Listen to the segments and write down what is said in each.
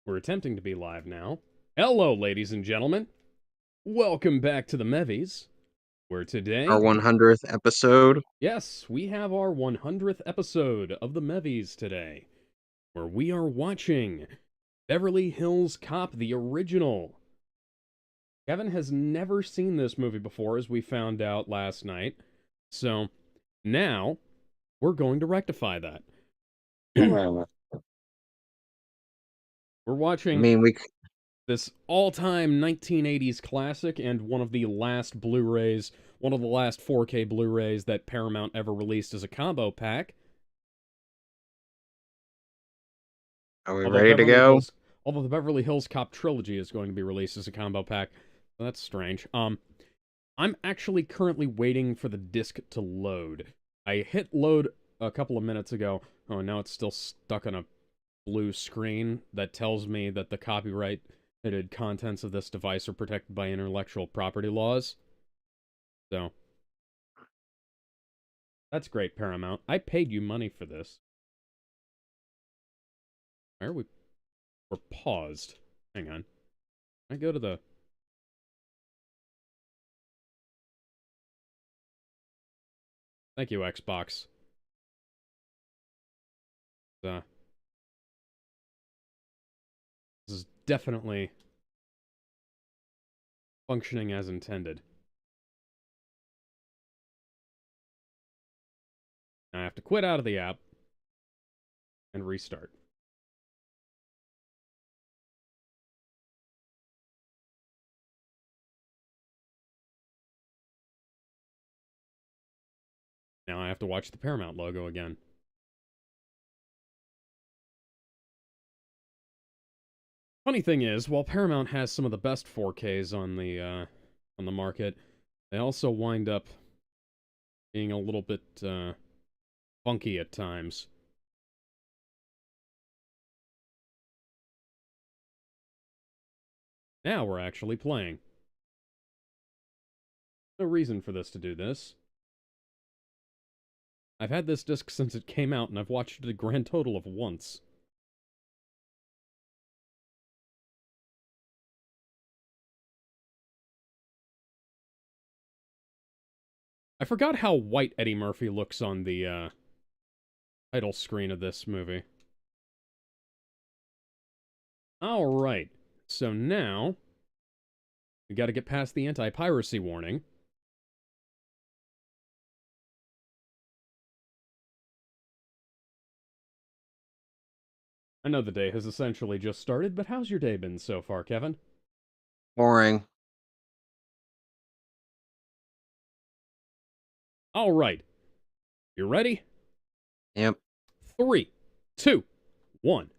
We're attempting to be live now. Hello, ladies and gentlemen. Welcome back to the Mehvies, where Our today, 100th episode. yes, we have our 100th episode of the Mehvies today, where we are watching Beverly Hills Cop, the original. Kevin has never seen this movie before, as we found out last night, so now we're going to rectify that. I We're watching mean, this all-time 1980s classic and one of the last Blu-rays, one of the last 4K Blu-rays that Paramount ever released as a combo pack. are we Although ready to Beverly go? Hills, although the Beverly Hills Cop trilogy is going to be released as a combo pack. That's strange. I'm actually currently waiting for the disc to load. I hit load a couple of minutes ago. Oh, now it's still stuck on a blue screen that tells me that the copyrighted contents of this device are protected by intellectual property laws. So, that's great, Paramount. I paid you money for this. Why are we... We're paused. Hang on. Can I go to the... Thank you, Xbox. Uh, this is definitely functioning as intended. Now I have to quit out of the app and restart. Now I have to watch the Paramount logo again. Funny thing is, while Paramount has some of the best 4Ks on the market, they also wind up being a little bit funky at times. Now we're actually playing. No reason for this to do this. I've had this disc since it came out, and I've watched it a grand total of once. I forgot how white Eddie Murphy looks on the title screen of this movie. Alright, so now we gotta get past the anti-piracy warning. I know the day has essentially just started, but how's your day been so far, Kevin? Boring. Alright, you ready? Yep. 3, 2, 1.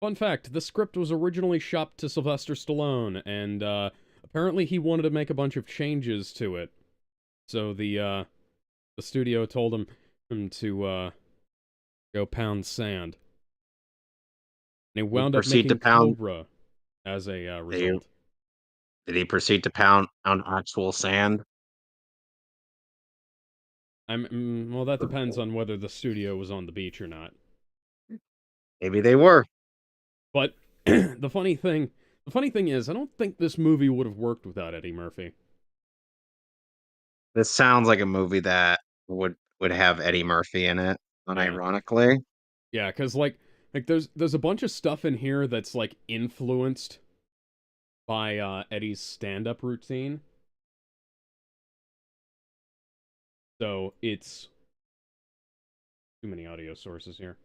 Fun fact, the script was originally shopped to Sylvester Stallone, and apparently he wanted to make a bunch of changes to it. So the studio told him to go pound sand. And he He wound up proceed to making pound. Cobra as a Did he, result. did he proceed to pound actual sand? Well, that depends on whether the studio was on the beach or not. Maybe they were. But the funny thing is, I don't think this movie would have worked without Eddie Murphy. This sounds like a movie that would have Eddie Murphy in it, Yeah, unironically. yeah, because like there's a bunch of stuff in here that's like influenced by Eddie's stand-up routine. So it's too many audio sources here.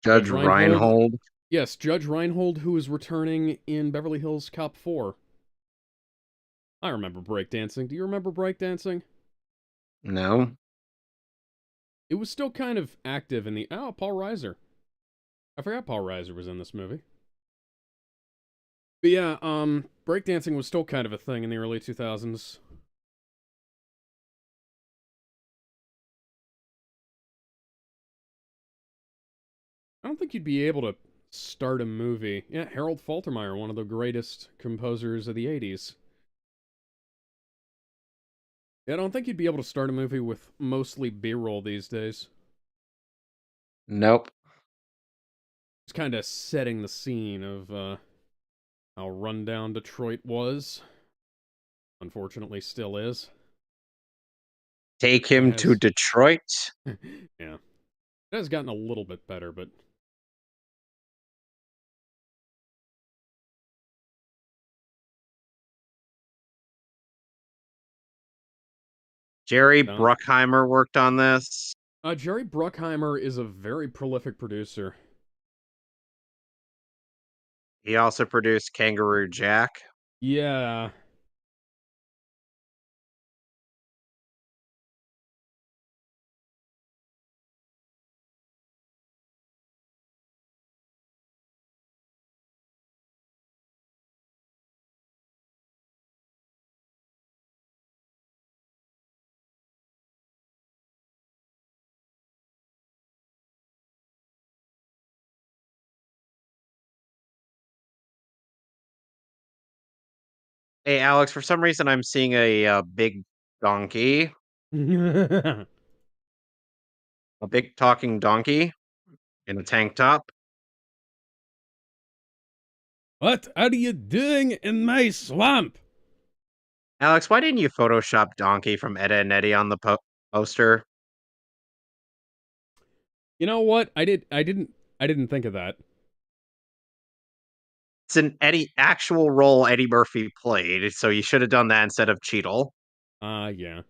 Judge Judge Reinhold, Reinhold. yes, Judge Reinhold, who is returning in Beverly Hills Cop 4. I remember breakdancing. Do you remember breakdancing? No. It was still kind of active in the... Oh, Paul Reiser. I forgot Paul Reiser was in this movie. But yeah, breakdancing was still kind of a thing in the early 2000s. I don't think you'd be able to Start a movie. Yeah, Harold Faltermeyer, one of the greatest composers of the 80s. Yeah, I don't think you'd be able to start a movie with mostly B-roll these days. Nope. It's kind of setting the scene of how rundown Detroit was. Unfortunately, still is. Take It him to has, Detroit. yeah, it has gotten a little bit better, but Jerry um, Bruckheimer worked on this. Jerry Bruckheimer is a very prolific producer. He also produced Kangaroo Jack. Yeah, Hey, Alex, for some reason I'm seeing a big donkey, a big talking donkey in a tank top. what are you doing in my swamp? Alex, why didn't you Photoshop donkey from Etta and Eddie on the poster? You know what? I didn't think of that. It's an Eddie actual role Eddie Murphy played, so you should have done that instead of Cheadle. Yeah,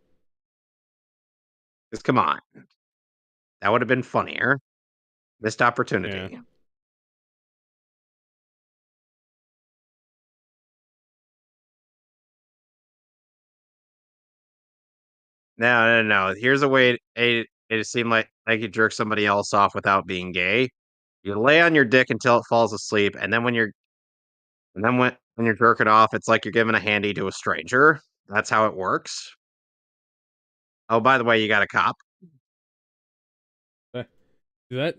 Just come on, that would have been funnier. Missed yeah. opportunity. No, no, no. Here's a way it seemed like you jerk somebody else off without being gay. You lay on your dick until it falls asleep, and then when you're jerking off, it's like you're giving a handy to a stranger. That's how it works. Oh, by the way, you got a cop. Uh, that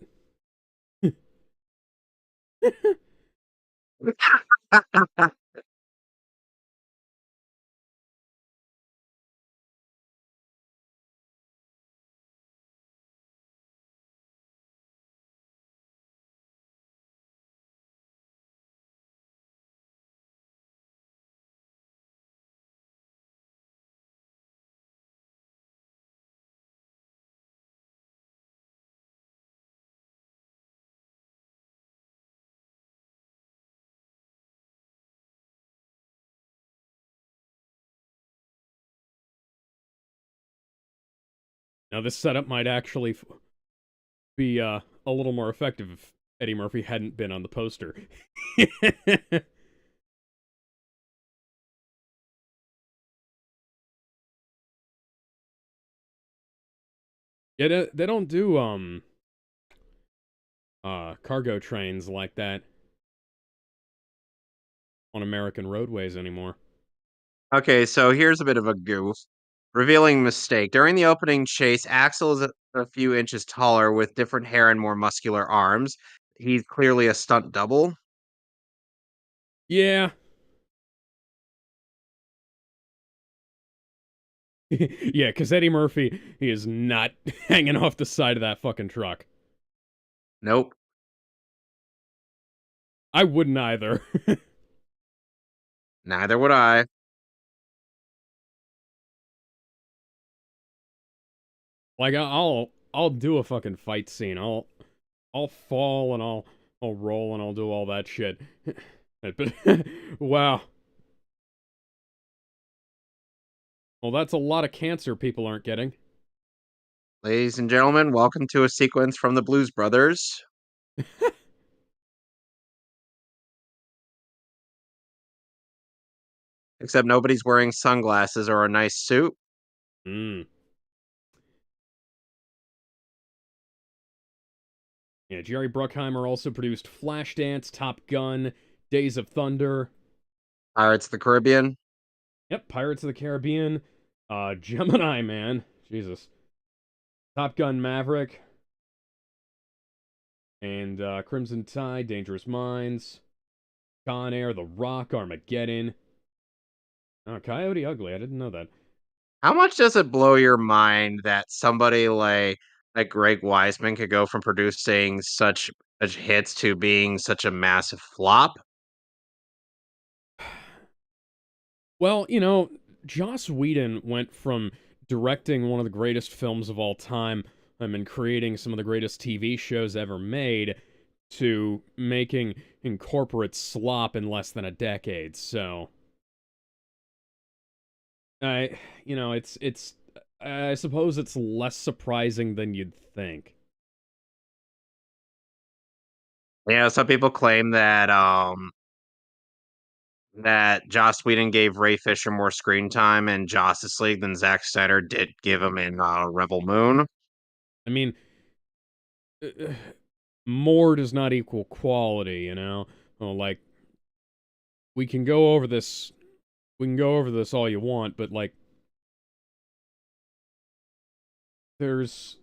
Now this setup might actually be a little more effective if Eddie Murphy hadn't been on the poster. Yeah, they don't do cargo trains like that on American roadways anymore. Okay, so here's a bit of a goof. Revealing mistake. During the opening chase, Axel is a few inches taller with different hair and more muscular arms. He's clearly a stunt double. Yeah. Yeah, because Eddie Murphy, he is not hanging off the side of that fucking truck. Nope, I wouldn't either. neither would I. Like I'll do a fucking fight scene. I'll fall and I'll roll and I'll do all that shit. But wow. Well, that's a lot of cancer people aren't getting. Ladies and gentlemen, welcome to a sequence from the Blues Brothers. Except nobody's wearing sunglasses or a nice suit. Mm. Yeah, Jerry Bruckheimer also produced Flashdance, Top Gun, Days of Thunder. Pirates of the Caribbean. Yep, Pirates of the Caribbean, Gemini Man, Jesus, Top Gun Maverick, And Crimson Tide, Dangerous Minds, Con Air, The Rock, Armageddon. Oh, Coyote Ugly. I didn't know that. How much does it blow your mind that somebody like Greg Weisman could go from producing such hits to being such a massive flop? Well, Joss Whedon went from directing one of the greatest films of all time and creating some of the greatest TV shows ever made to making incorporate slop in less than a decade. So, I, it's I suppose it's less surprising than you'd think. Yeah, some people claim that Joss Whedon gave Ray Fisher more screen time in Justice League than Zack Snyder did give him in Rebel Moon. I mean, more does not equal quality, Well, like we can go over this we can go over this all you want, but like there's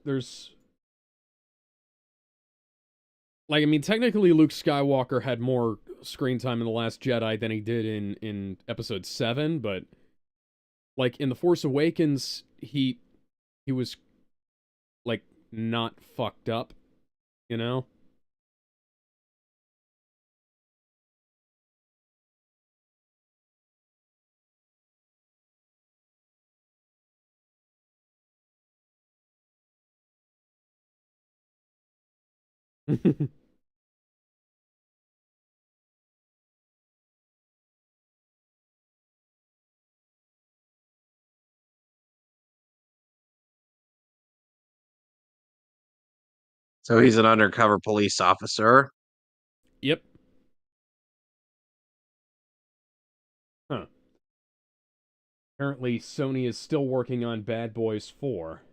like I mean technically Luke Skywalker had more screen time in The Last Jedi than he did in episode 7, but like in The Force Awakens he was like not fucked up, you know? So he's an undercover police officer. Yep. Huh. Apparently Sony is still working on Bad Boys 4.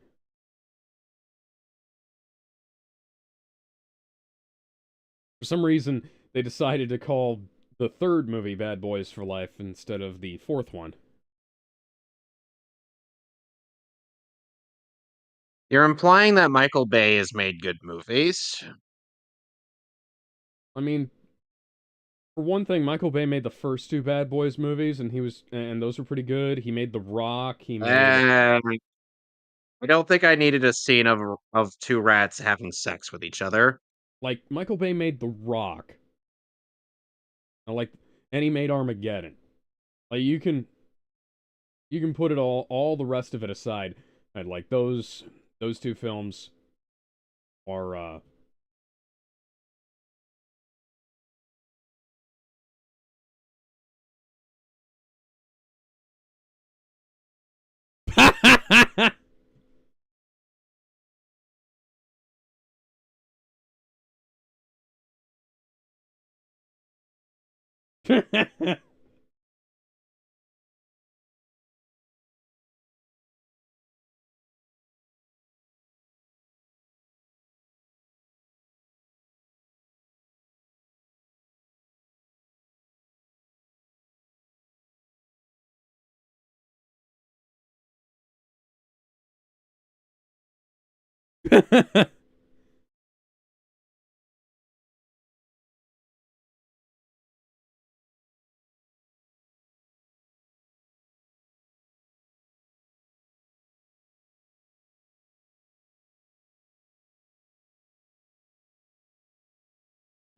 For some reason, they decided to call the third movie Bad Boys for Life instead of the fourth one. You're implying that Michael Bay has made good movies. I mean, for one thing, Michael Bay made the first two Bad Boys movies, and those were pretty good. He made The Rock. He made And I don't think I needed a scene of two rats having sex with each other. Michael Bay made The Rock. I like, and he made Armageddon. Like you can put it all the rest of it aside. And like those two films are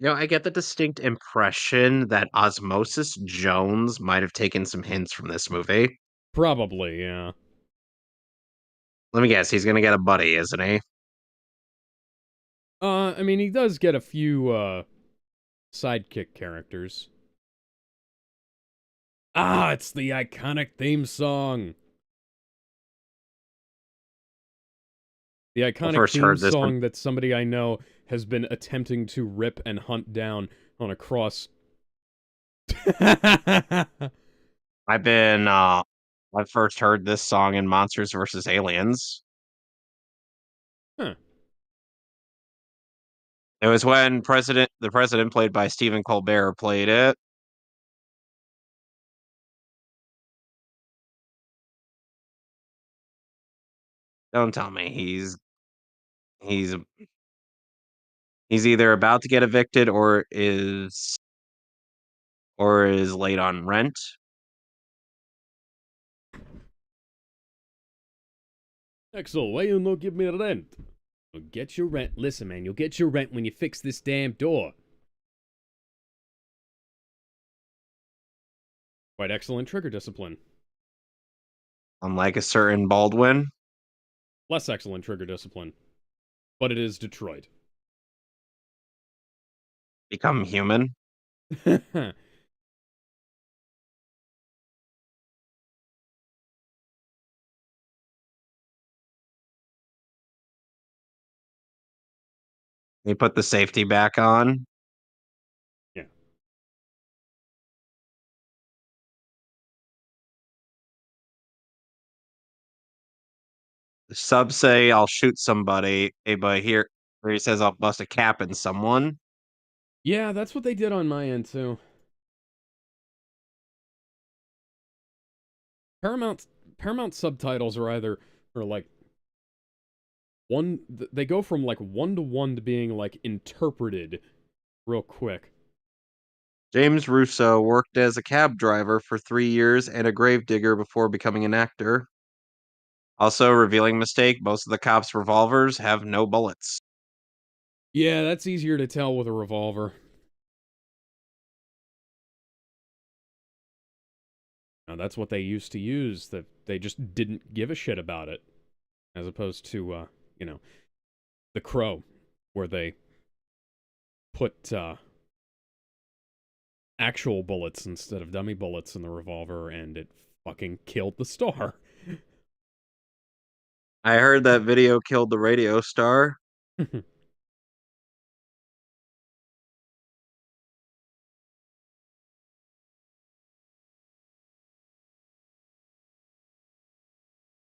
I get the distinct impression that Osmosis Jones might have taken some hints from this movie. Probably, yeah. Let me guess, he's gonna get a buddy, isn't he? I mean, he does get a few sidekick characters. Ah, it's the iconic theme song. The I iconic first theme heard this from song that somebody I know has been attempting to rip and hunt down on a cross. I've been I first heard this song in Monsters vs. Aliens. Huh. It was when the president played by Stephen Colbert played it. Don't tell me he's He's either about to get evicted or is late on rent. Axel, why you not give me rent? You'll get your rent. Listen, man, you'll get your rent when you fix this damn door. Quite excellent trigger discipline. Unlike a certain Baldwin, Less excellent trigger discipline. But it is Detroit. become human. He put the safety back on. Yeah. The subs say I'll shoot somebody, but here where he says I'll bust a cap in someone. Yeah, that's what they did on my end, too. Paramount Paramount subtitles are either or like one they go from like 1 to 1 to being like interpreted real quick. James Russo worked as a cab driver for 3 years and a gravedigger before becoming an actor. Also, revealing mistake, most of the cops' revolvers have no bullets. Yeah, that's easier to tell with a revolver. Now, that's what they used to use, that they just didn't give a shit about it. As opposed to, you know, The Crow, where they put actual bullets instead of dummy bullets in the revolver, and it fucking killed the star. I heard that video killed the radio star.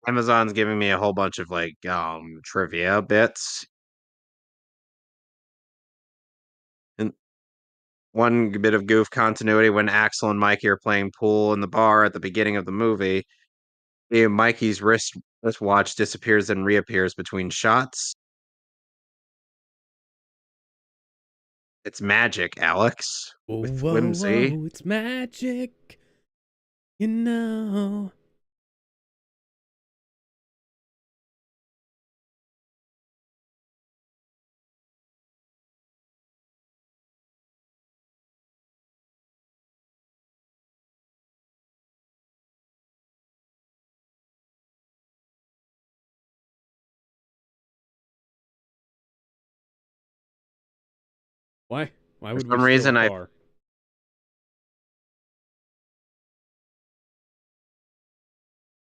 Amazon's giving me a whole bunch of trivia bits. And one bit of goof continuity when Axel and Mikey are playing pool in the bar at the beginning of the movie. Mikey's wristwatch disappears and reappears between shots. It's magic, Alex, Whoa, with whoa, whimsy. whoa, it's magic, you know. Why? Why For would we some steal a reason, I car?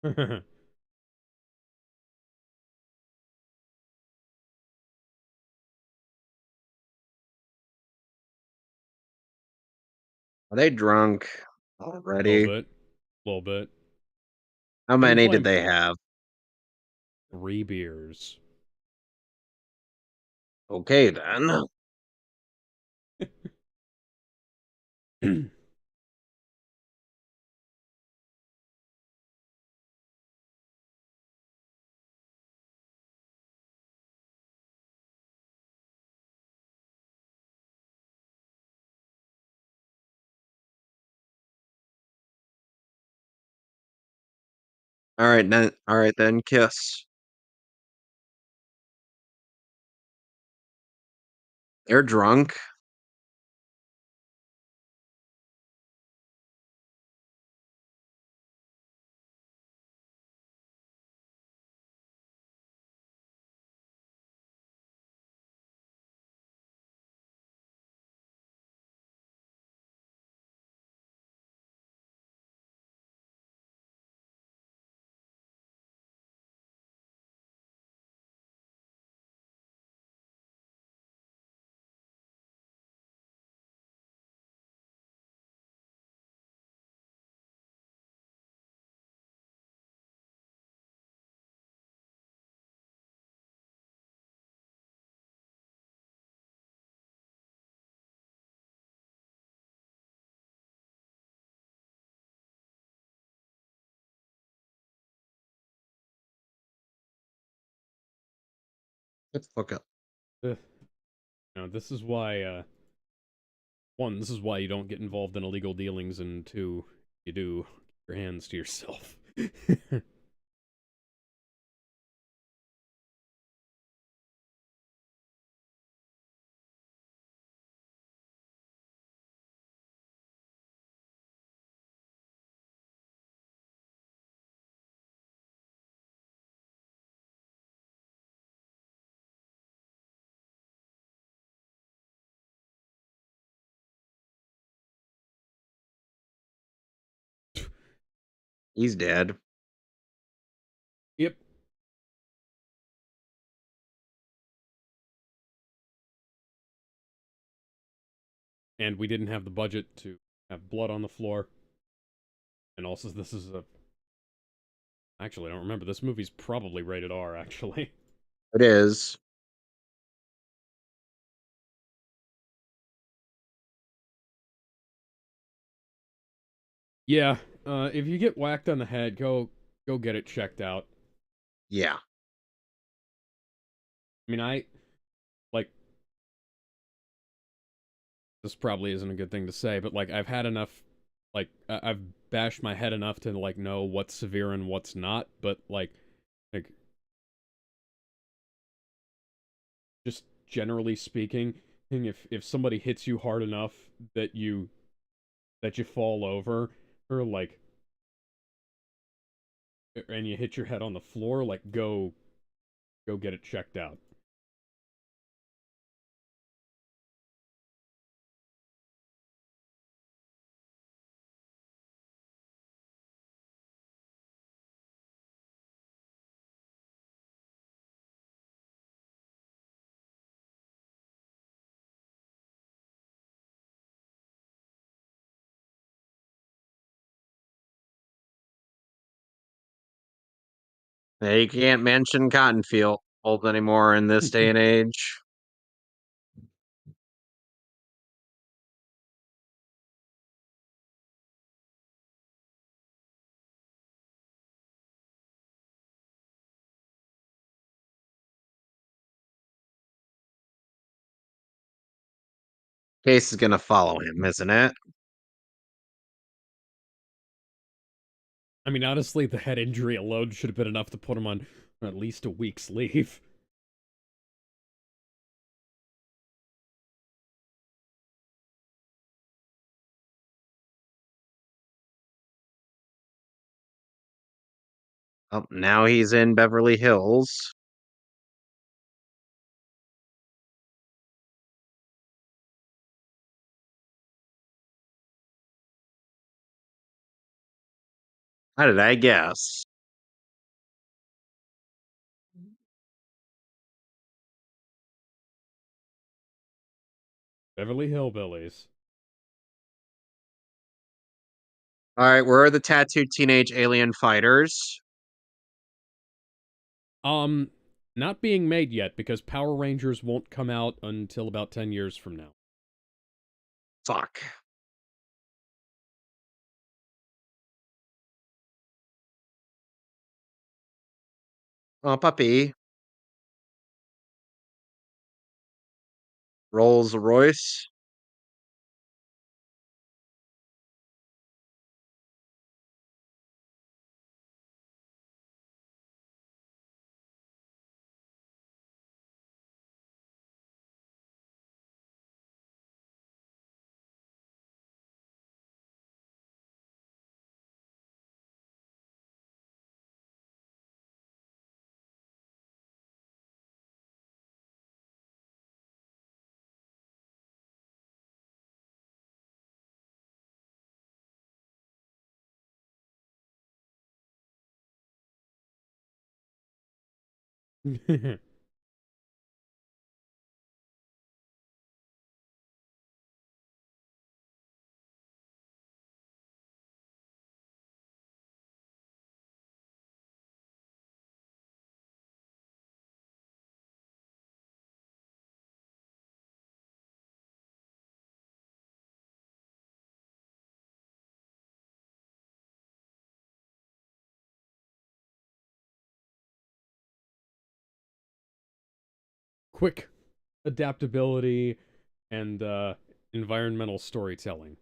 are they drunk Little already? bit. Little bit. How They've been many did playing they have? 3 beers. Okay, then. All right, then. Kiss. They're drunk. Let's fuck up. Ugh. Now, this is why, one, this is why you don't get involved in illegal dealings, and two, you do, keep your hands to yourself. He's dead. Yep. And we didn't have the budget to have blood on the floor. And also, this is a. Actually, I don't remember. This movie's probably rated R, actually. It is. Yeah, if you get whacked on the head, go get it checked out. Yeah. I mean, like this probably isn't a good thing to say, but like I've had enough, like I've bashed my head enough to like know what's severe and what's not, but like just generally speaking, if somebody hits you hard enough that you fall over, or like and you hit your head on the floor, like go get it checked out. Yeah, you can't mention cotton fields anymore in this day and age. Case is gonna follow him, isn't it? I mean, honestly, the head injury alone should have been enough to put him on at least a week's leave. Oh, now he's in Beverly Hills. How did I guess? Beverly Hillbillies. All right, where are the tattooed teenage alien fighters? Um, not being made yet because Power Rangers won't come out until about 10 years from now. Fuck. Oh, puppy. Rolls Royce. Quick, adaptability, and environmental storytelling.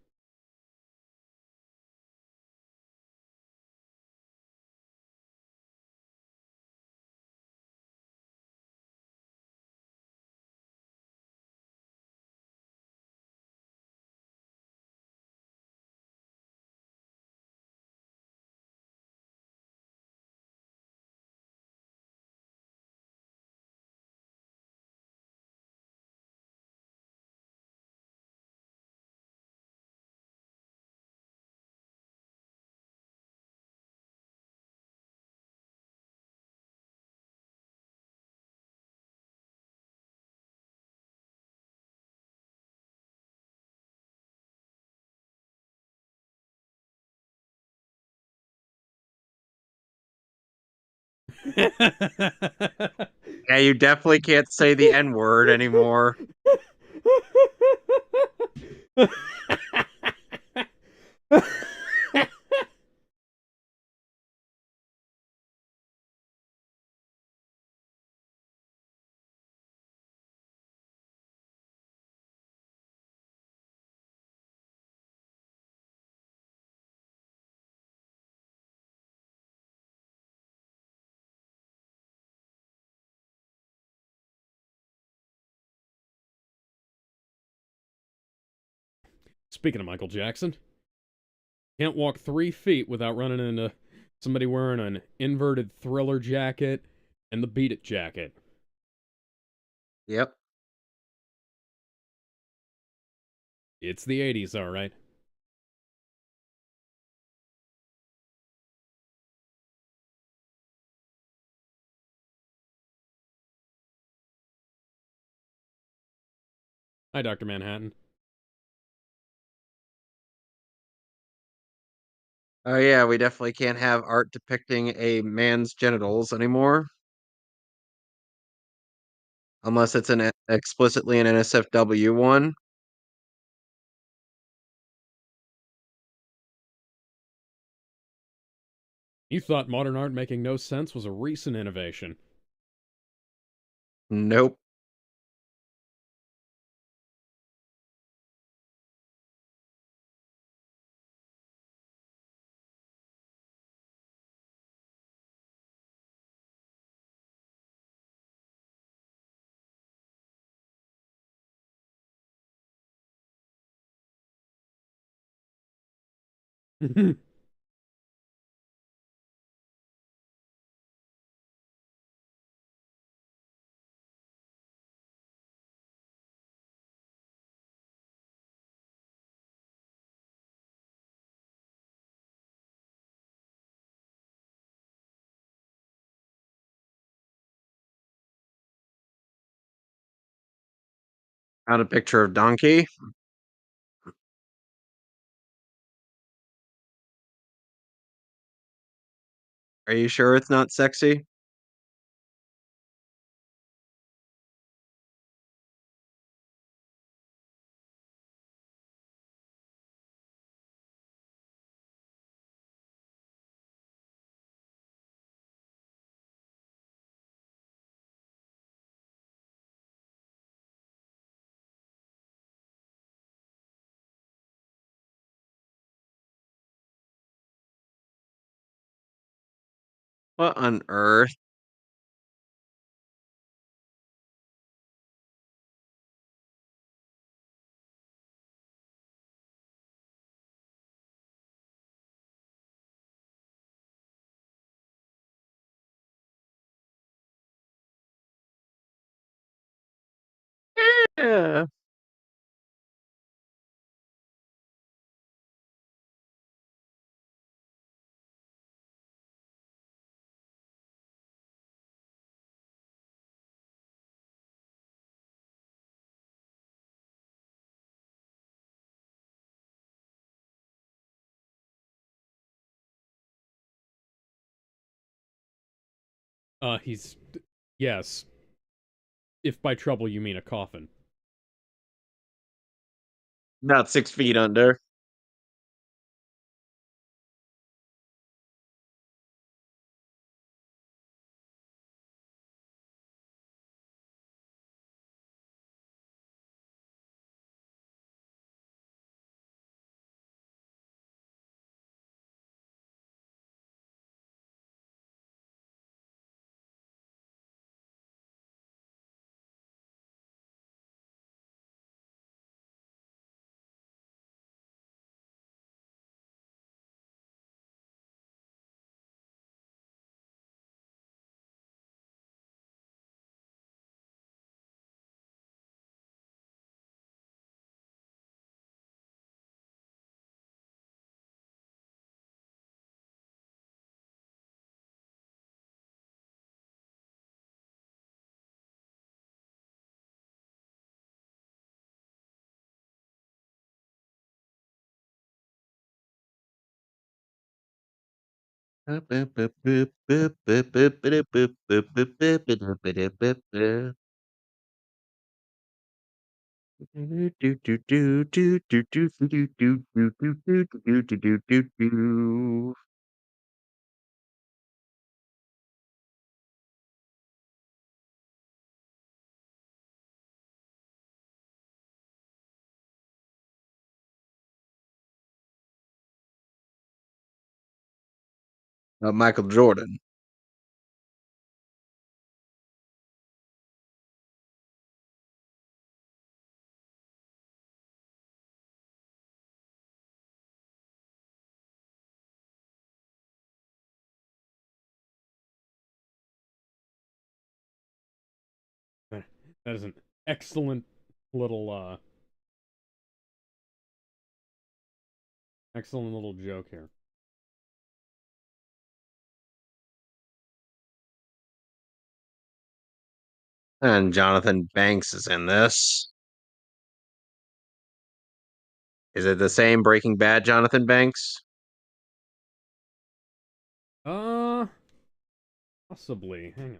Yeah, you definitely can't say the N word anymore. Speaking of Michael Jackson, can't walk 3 feet without running into somebody wearing an inverted Thriller jacket and the Beat It jacket. Yep. It's the 80s, all right. Hi, Dr. Manhattan. Oh yeah, we definitely can't have art depicting a man's genitals anymore, unless it's an explicitly an NSFW one. You thought modern art making no sense was a recent innovation. Nope. Found a picture of Donkey. Are you sure it's not sexy? What on earth? Yeah. He's. Yes. If by trouble you mean a coffin. About 6 feet under. Michael Jordan. That is an excellent little, excellent little joke here. And Jonathan Banks is in this. Is it the same Breaking Bad Jonathan Banks? Uh, Possibly. Hang on.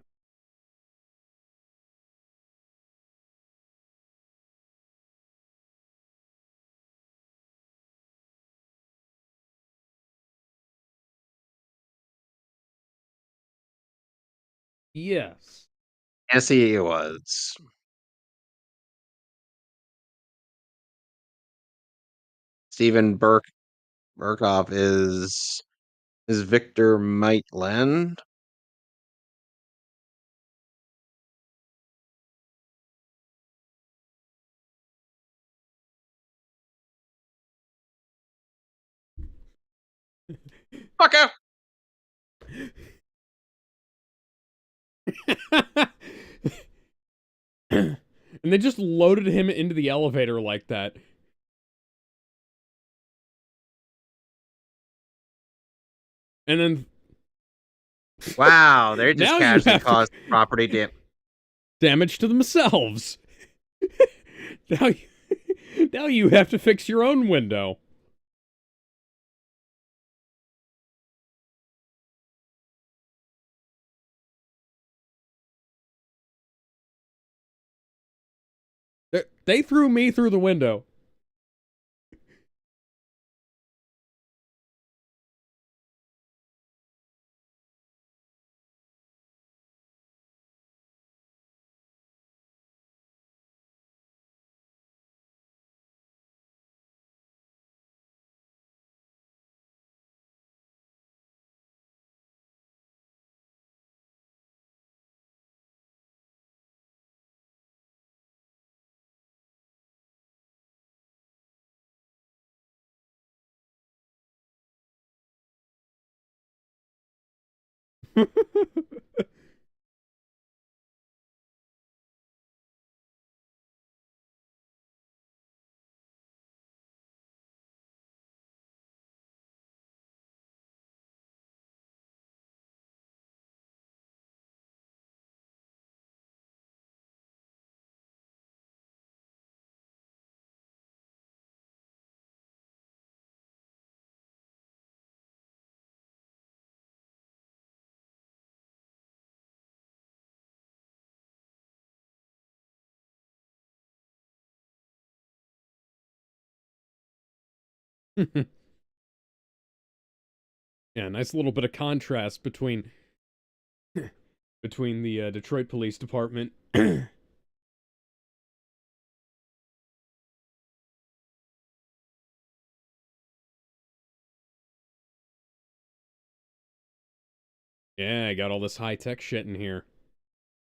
Yes. Yes, he was. Stephen Burkoff is Victor Maitland. Fucker. And they just loaded him into the elevator like that. And then Wow, they just now you casually have to caused property damage. damage to themselves. now, now you have to fix your own window. They threw me through the window. Yeah, nice little bit of contrast between the Detroit Police Department. Yeah, I got all this high tech shit in here.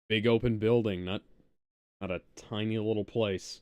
Big open building, not a tiny little place.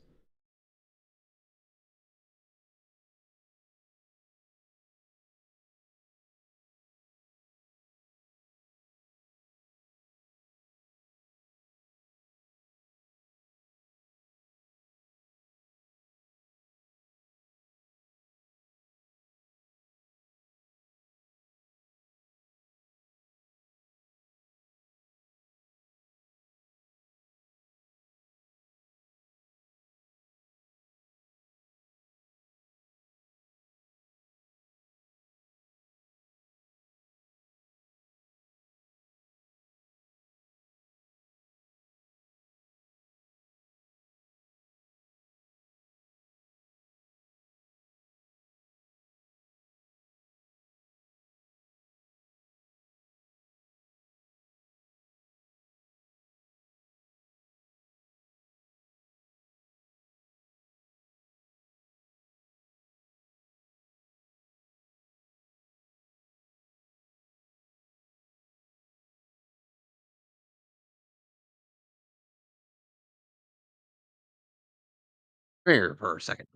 here for a second.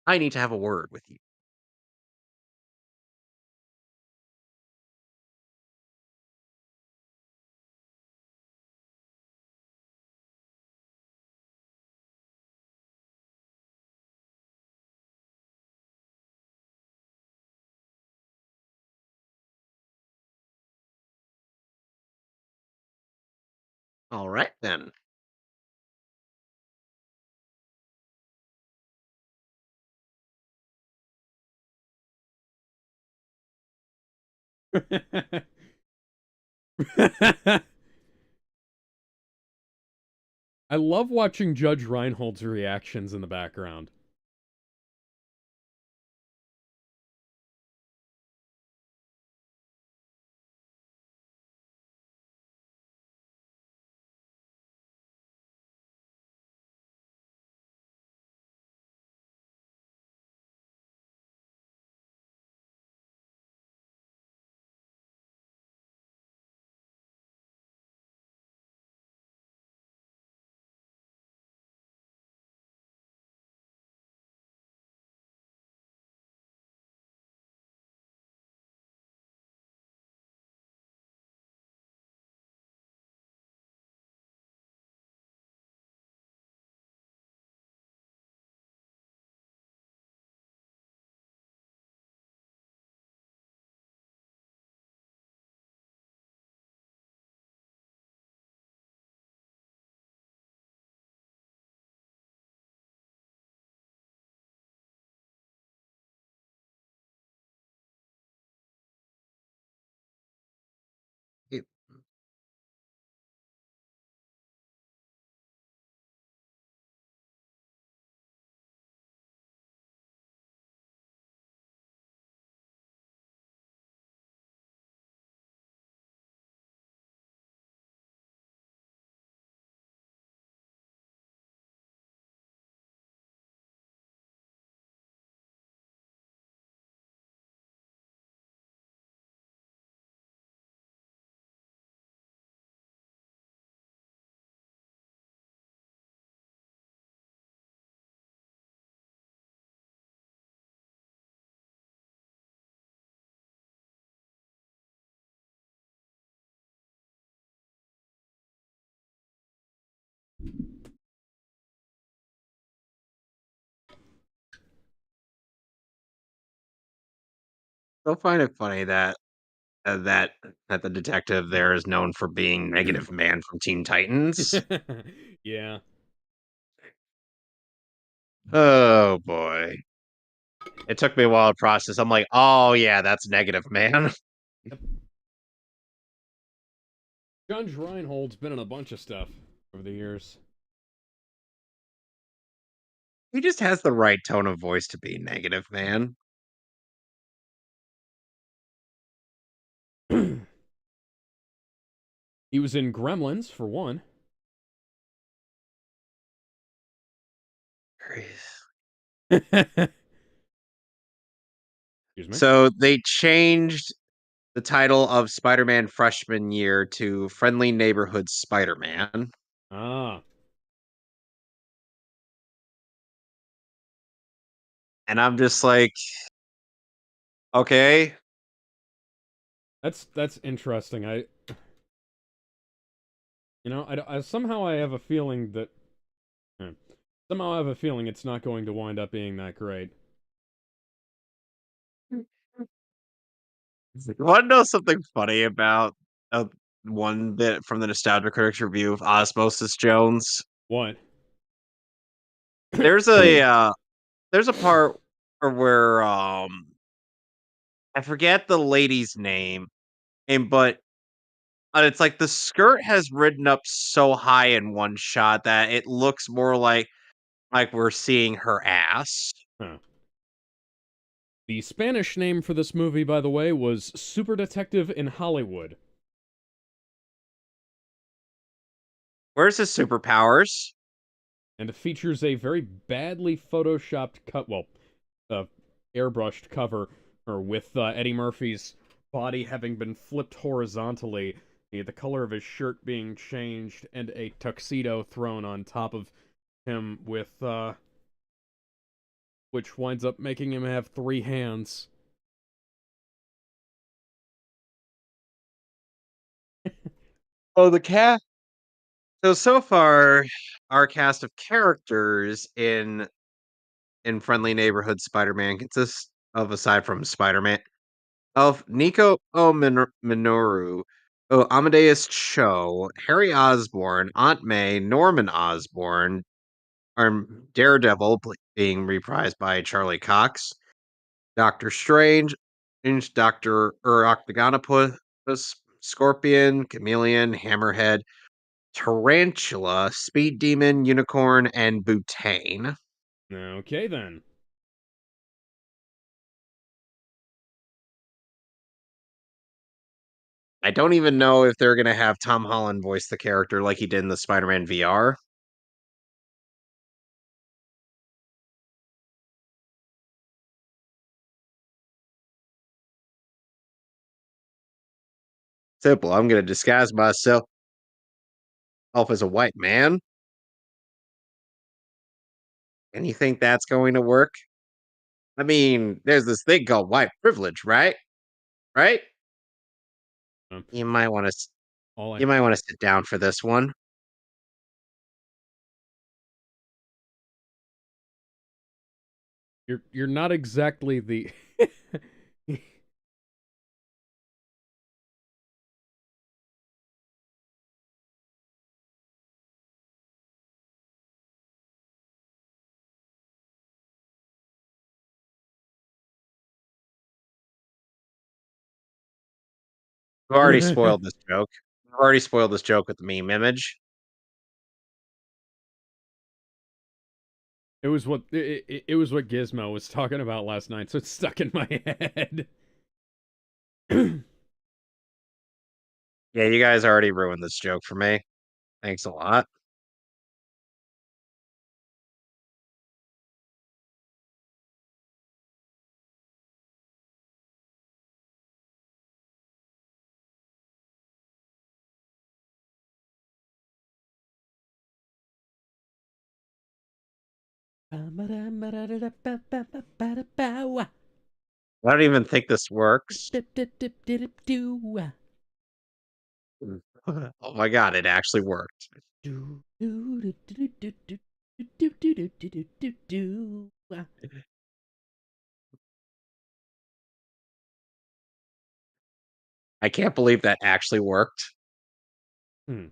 I need to have a word with you. All right then. I love watching Judge Reinhold's reactions in the background. You- Still find it funny that that the detective there is known for being Negative Man from Teen Titans. Yeah. Oh boy. It took me a while to process. I'm like, oh yeah, that's Negative Man. Yep. Judge Reinhold's been in a bunch of stuff over the years. He just has the right tone of voice to be Negative Man. He was in Gremlins, for one. Excuse me. So they changed the title of Spider-Man freshman year to Friendly Neighborhood Spider-Man. Ah, And I'm just like, okay. that's interesting. I somehow I have a feeling that eh, somehow I have a feeling it's not going to wind up being that great. Want to know something funny about one bit from the Nostalgia Critics review of Osmosis Jones? What? There's a there's a part where I forget the lady's name, and but it's like the skirt has ridden up so high in one shot that it looks more like we're seeing her ass. Huh. The Spanish name for this movie, by the way, was Super Detective in Hollywood. Where's his superpowers? And it features a very badly photoshopped uh, airbrushed cover, or with Eddie Murphy's body having been flipped horizontally, the color of his shirt being changed, and a tuxedo thrown on top of him with which winds up making him have 3 hands. Oh, the cat. So far, our cast of characters in Friendly Neighborhood Spider-Man consists of, aside from Spider-Man, of Nico Minoru, Amadeus Cho, Harry Osborn, Aunt May, Norman Osborn, Daredevil being reprised by Charlie Cox, Doctor Strange, Doctor Octagonopus, Scorpion, Chameleon, Hammerhead, Tarantula, Speed Demon, Unicorn, and Butane. Okay, then. I don't even know if they're gonna have Tom Holland voice the character like he did in the Spider-Man VR. Simple. I'm gonna disguise myself as a white man. And you think that's going to work? I mean, there's this thing called white privilege, right? Right? Um, You might want to all I you might want to sit down for this one. you're not exactly the I've already spoiled this joke. I've already spoiled this joke with the meme image. it was what Gizmo was talking about last night, so it's stuck in my head. Yeah, you guys already ruined this joke for me. Thanks a lot. I don't even think this works. Oh my god, it actually worked. I can't believe that actually worked. Hmm.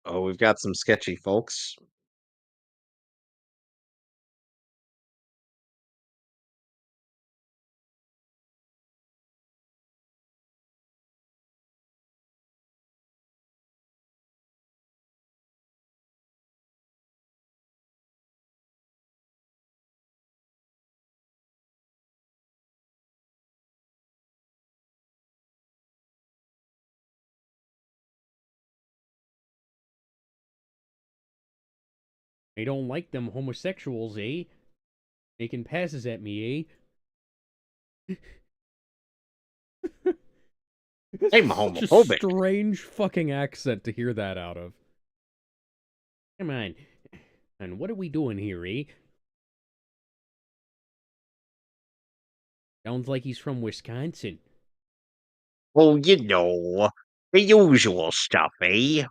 Oh, we've got some sketchy folks. I don't like them homosexuals, eh? Making passes at me, eh? This I'm is such a homophobic. strange fucking accent to hear that out of. Come on. And what are we doing here, eh? Sounds like he's from Wisconsin. Well, the usual stuff, eh?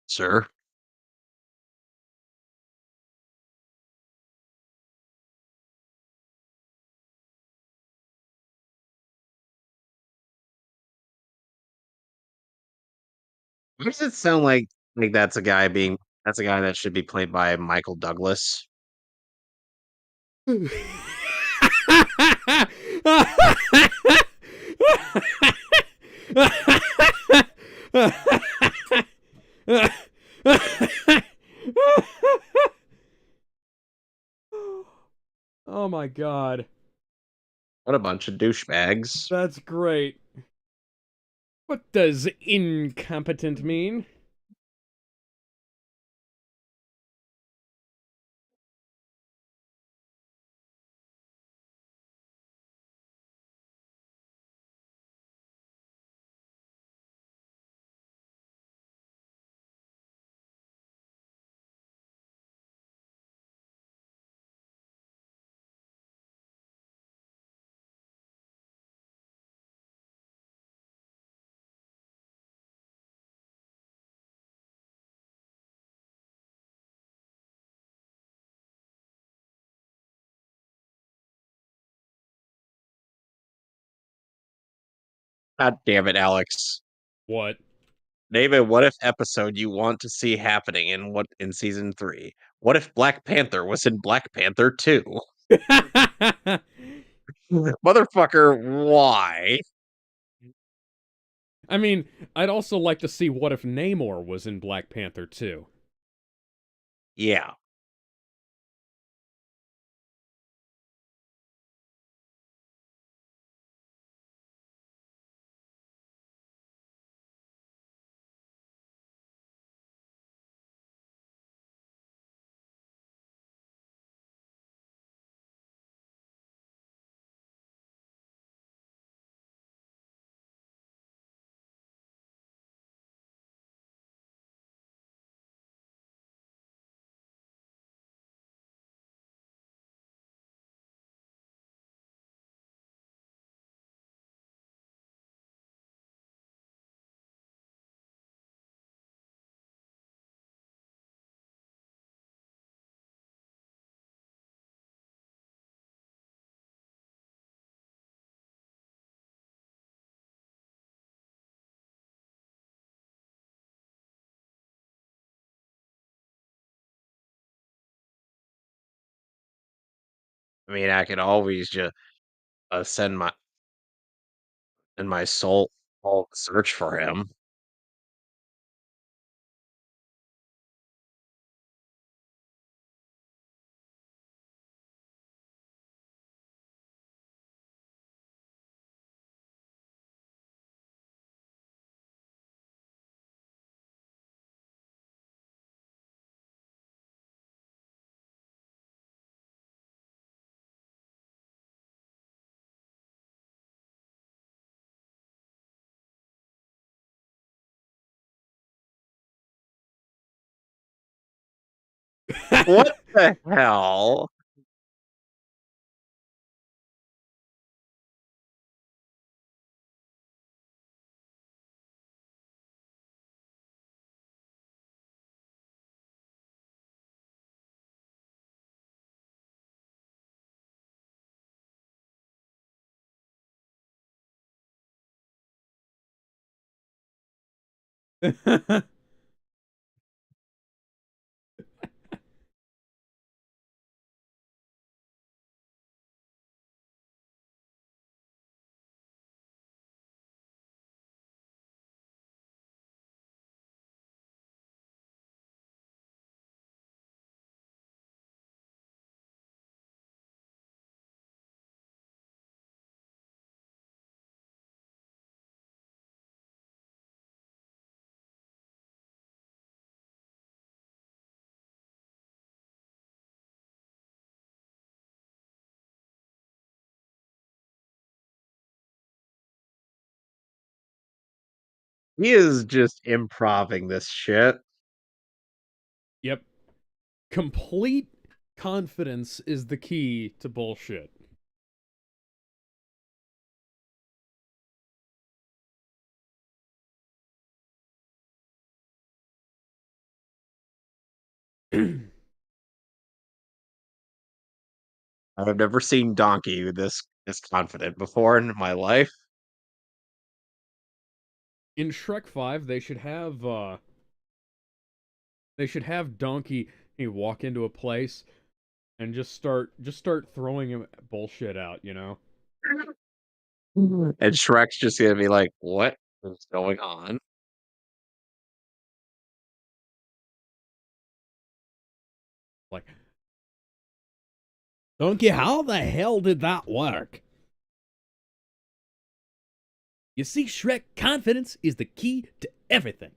Sir? Why does it sound like that's a guy that should be played by Michael Douglas? Oh my god. What a bunch of douchebags. That's great. What does incompetent mean? God damn it, Alex. What? Name a what if episode you want to see happening in season 3. What if Black Panther was in Black Panther 2? Motherfucker, why? I mean, I'd also like to see what if Namor was in Black Panther too. Yeah. I mean, I could always just send my soul search for him. What the hell? He is just improving this shit. Yep. Complete confidence is the key to bullshit. I've never seen Donkey this confident before in my life. In Shrek 5, they should have Donkey walk into a place and just start throwing him bullshit out, you know? And Shrek's just gonna be like, "What is going on?" Like, Donkey, how the hell did that work? You see, Shrek, confidence is the key to everything.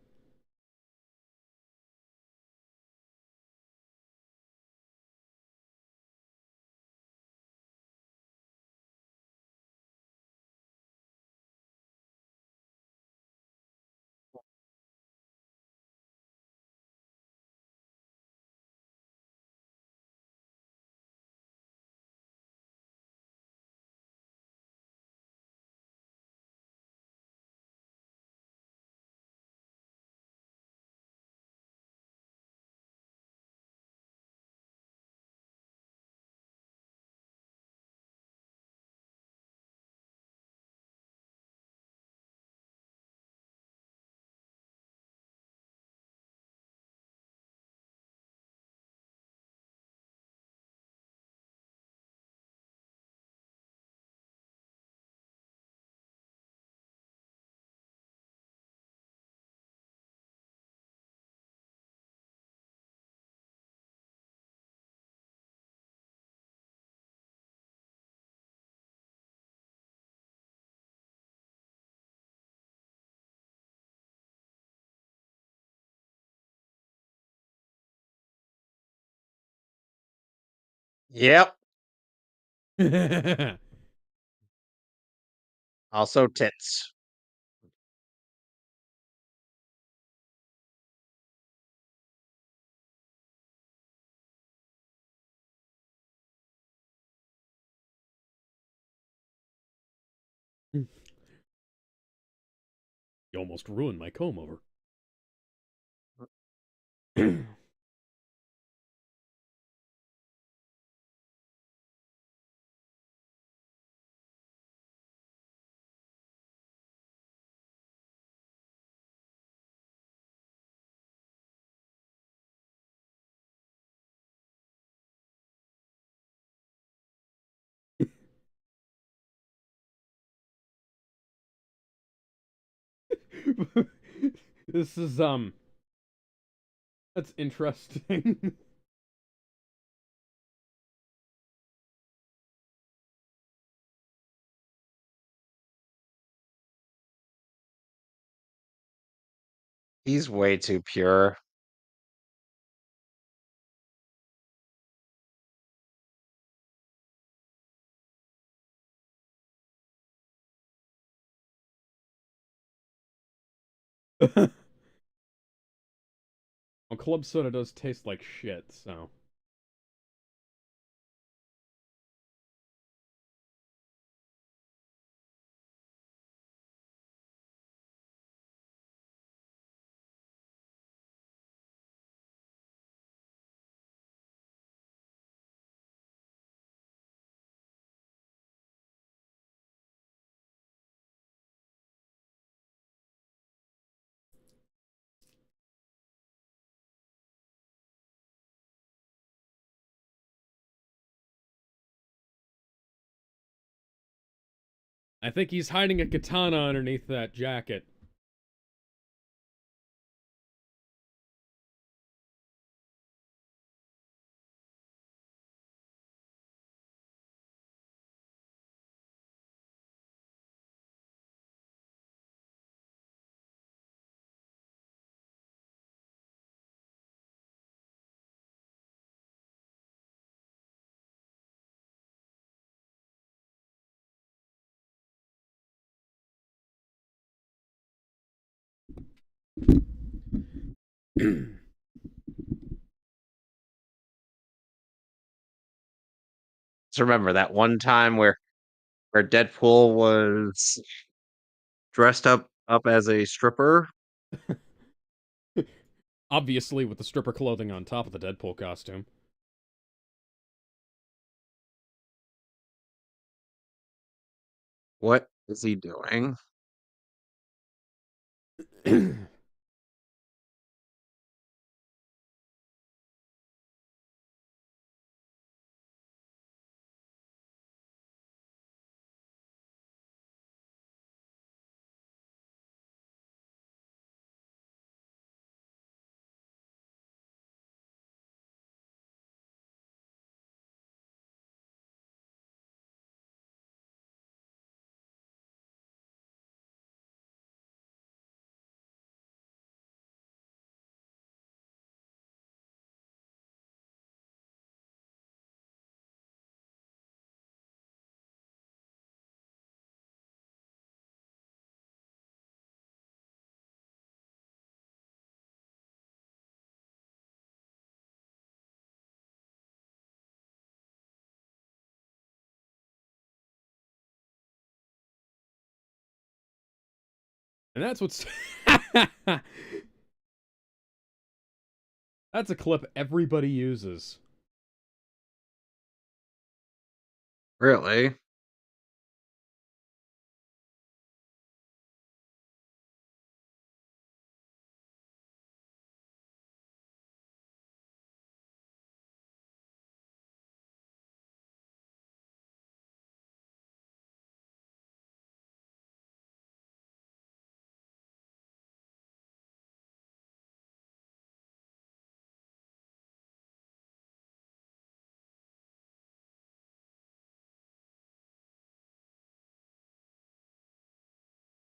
Yep. You're Also tits. almost ruined my comb over. This is that's interesting. He's way too pure. Well, club soda does taste like shit, so. I think he's hiding a katana underneath that jacket. Just remember that one time where Deadpool was dressed up as a stripper. Obviously, with the stripper clothing on top of the Deadpool costume. What is he doing? And that's what's. That's a clip everybody uses. Really?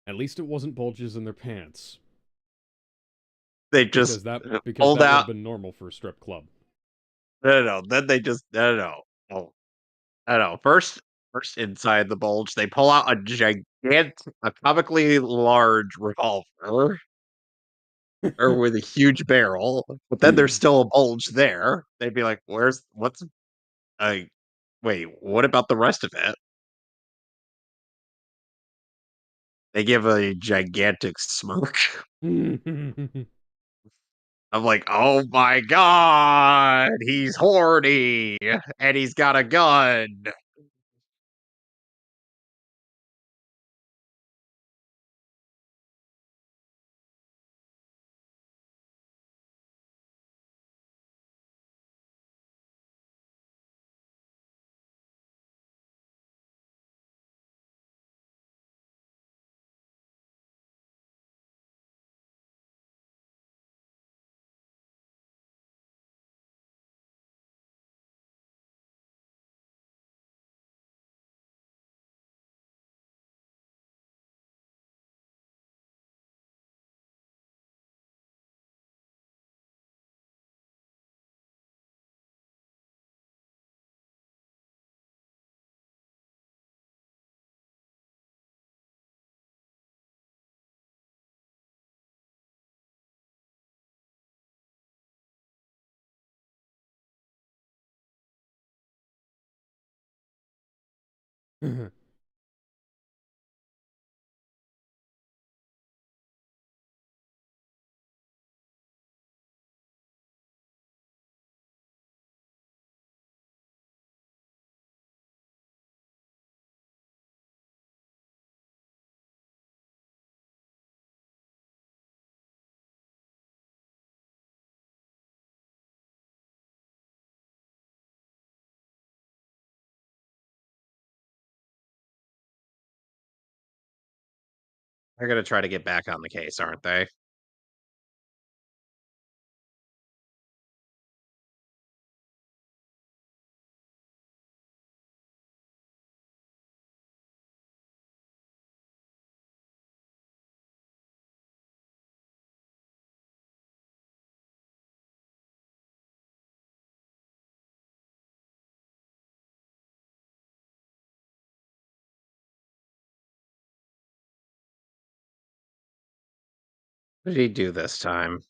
At least it wasn't bulges in their pants. They Because just because pulled that would have out. been normal for a strip club. No. Then they just no. Oh, I don't know. First inside the bulge, they pull out a comically large revolver, or with a huge barrel. But then there's still a bulge there. They'd be like, what's I wait, what about the rest of it? They give a gigantic smirk. I'm like, oh my god, he's horny and he's got a gun. They're gonna try to get back on the case, aren't they? What did he do this time?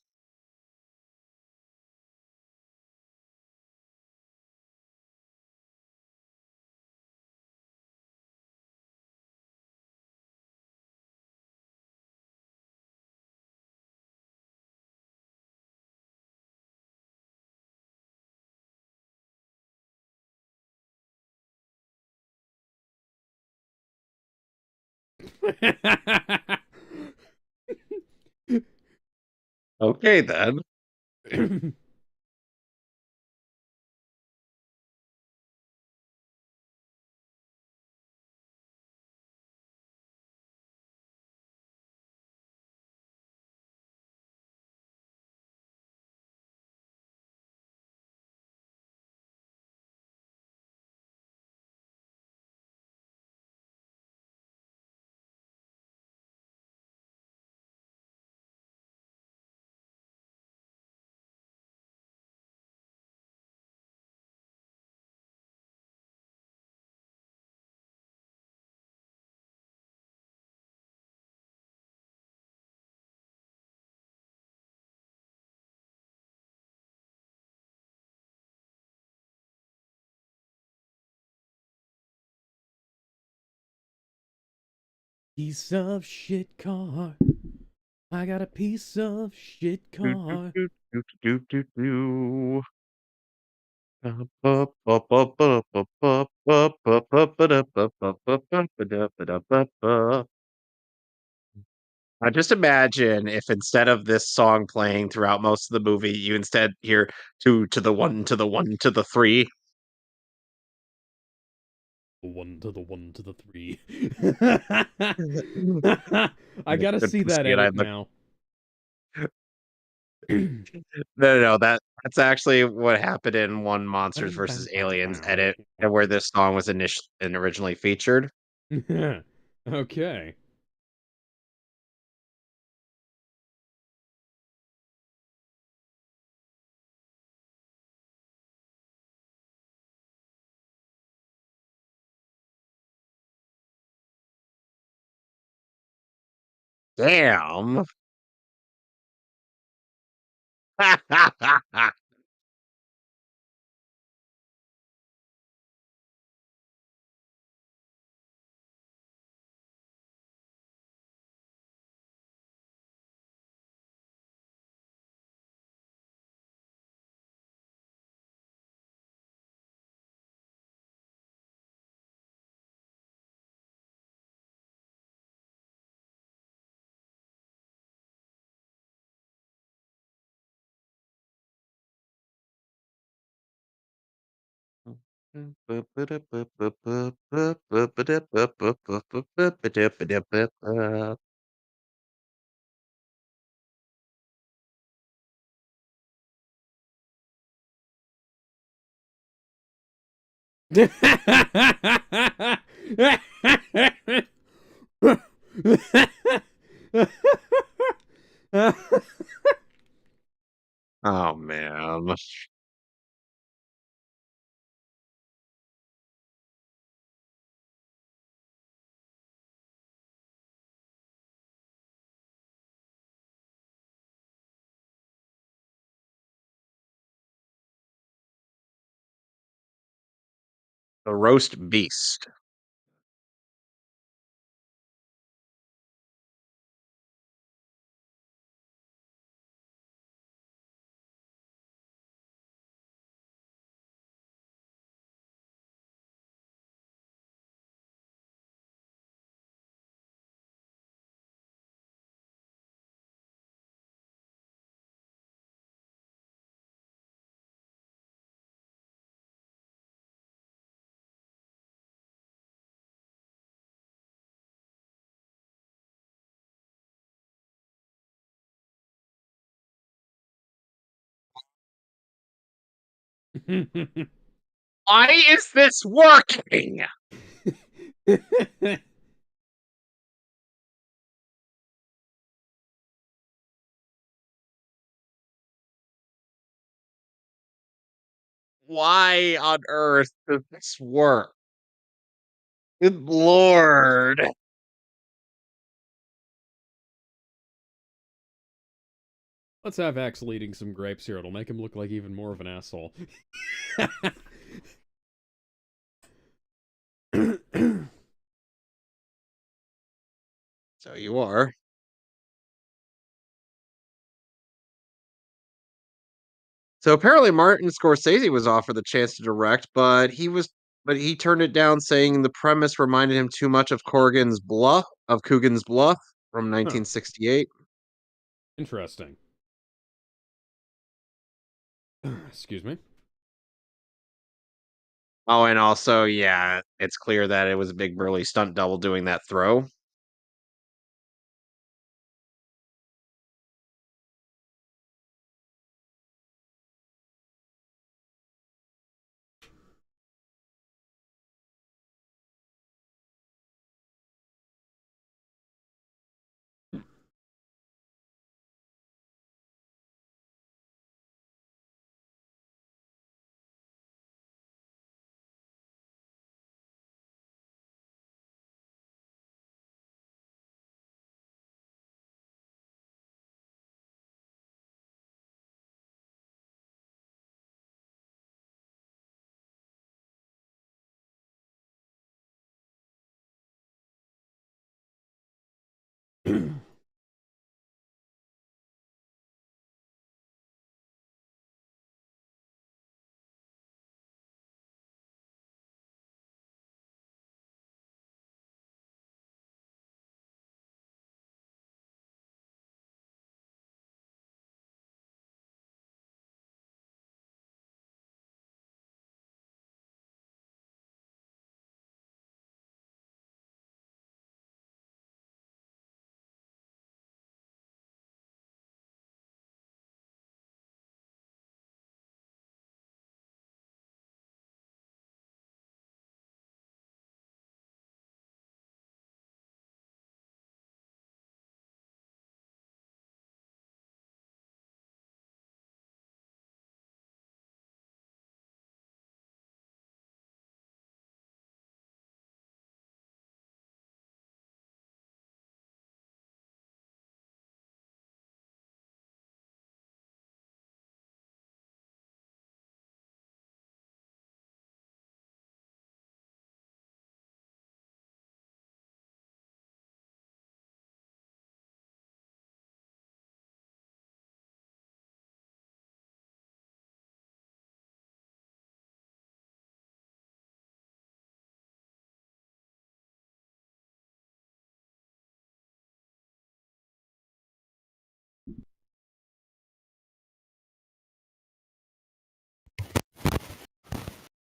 Okay, then. Piece of shit car. I got a piece of shit Do, do, car. do, do, do, do, do. Now just imagine if instead of this song playing throughout most of the movie, you instead hear 2 to the 1 to the 1 to the 3. The one to the one to the three. I I gotta could see that see it, I edit look now. no, that's actually what happened in one Monsters Bam, vs. bam, bam, Aliens bow. edit, and where this song was and originally featured. Okay. Damn. Oh, man. The roast beast. Why is this working? Why on earth does this work? Good lord. Let's have Axel eating some grapes here. It'll make him look like even more of an asshole. So you are. So apparently Martin Scorsese was offered the chance to direct, but he turned it down saying the premise reminded him too much of Coogan's Bluff from Huh. 1968. Interesting. Excuse me. Oh, and also, yeah, it's clear that it was a big burly stunt double doing that throw.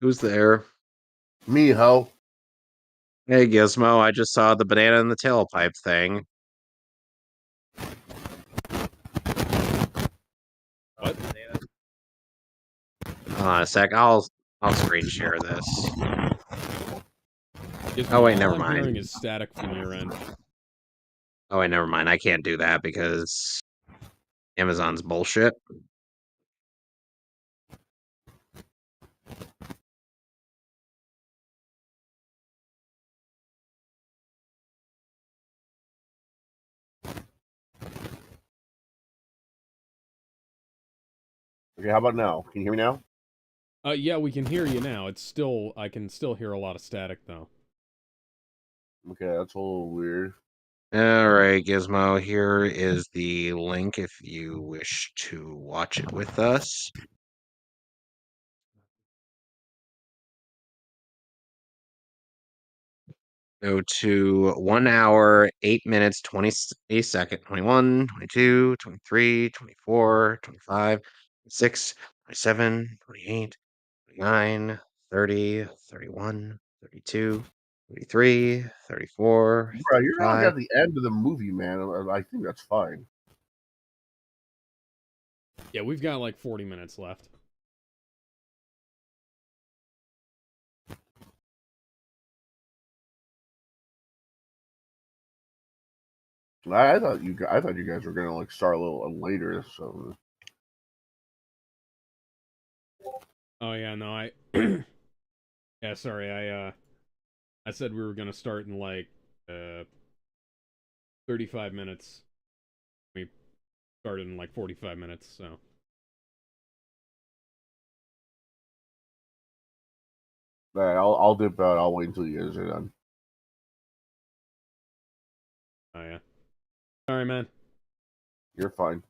Who's there? Me, ho. Hey, Gizmo, I just saw the banana in the tailpipe thing. What? Hold on a sec. I'll screen share this. Gizmo, Oh wait, all never I'm hearing mind. is static from your end. Oh wait, never mind. I can't do that because Amazon's bullshit. Okay, how about now? Can you hear me now? Yeah, we can hear you now. I can still hear a lot of static though. Okay, that's a little weird. All right, Gizmo, here is the link if you wish to watch it with us. Go to 1 hour, 8 minutes, 20 second, 21, 22, 23, 24, 25, 26, 27, 28, 29, 30, 31, 32, 33, 34, Bro, you're like 35. at the end of the movie, man. I think that's fine. Yeah, we've got like 40 minutes left. I thought you guys were gonna like start a little later. So Oh yeah, no, I yeah, sorry, I said we were gonna start in like 35 minutes. We started in like 45 minutes, so I'll dip out. I'll wait until you guys are done. oh yeah. Sorry, man. You're fine.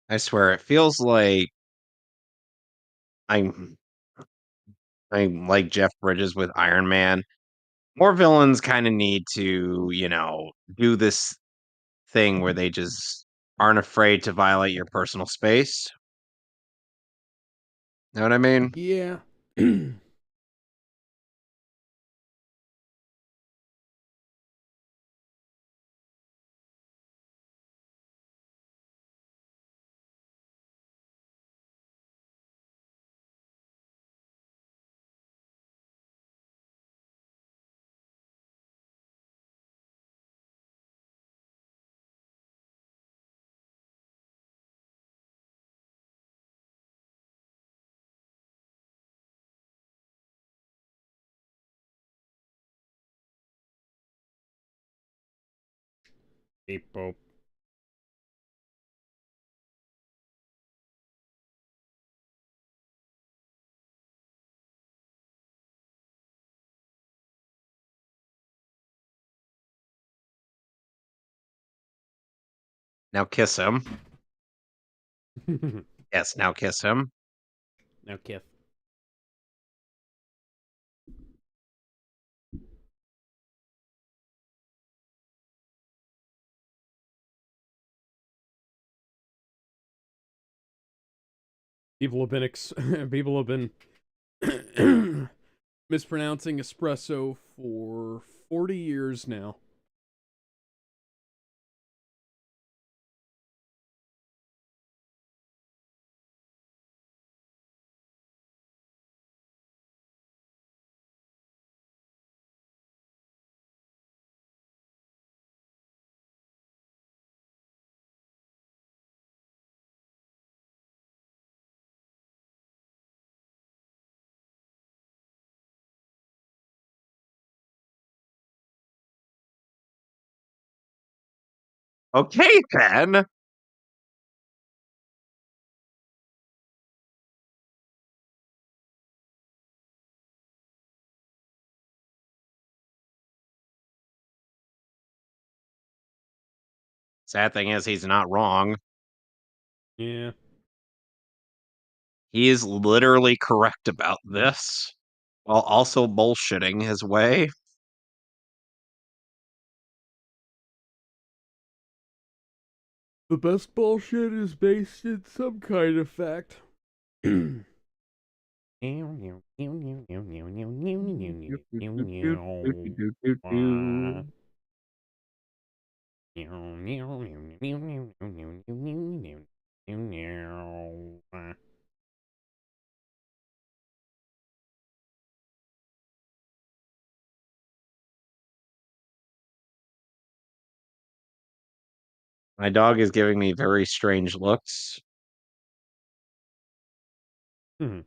I swear it feels like I'm I'm like Jeff Bridges with Iron Man. More villains kind of need to, do this thing where they just aren't afraid to violate your personal space. Know what I mean? Yeah. Beep boop. Now kiss him. Yes, now kiss him. Now, Kith. People have been people have been mispronouncing espresso for 40 years now. Okay, then. Sad thing is, he's not wrong. Yeah. He is literally correct about this, while also bullshitting his way. The best bullshit is based in some kind of fact. My dog is giving me very strange looks. Hmm.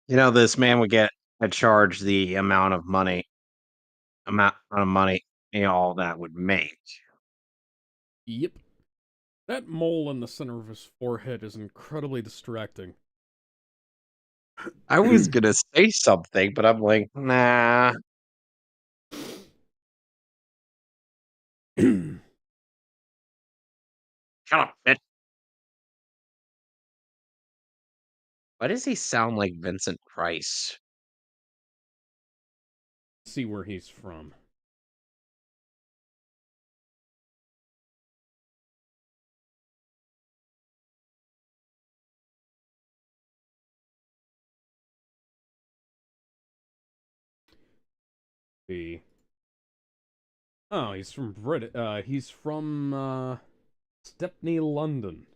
This man would get a charge the amount of money, all that would make. Yep. That mole in the center of his forehead is incredibly distracting. I was gonna say something, but I'm like, nah. See Shut up, bitch. Why does he sound like Vincent Price? where he's from. The Oh, he's from he's from Stepney, London.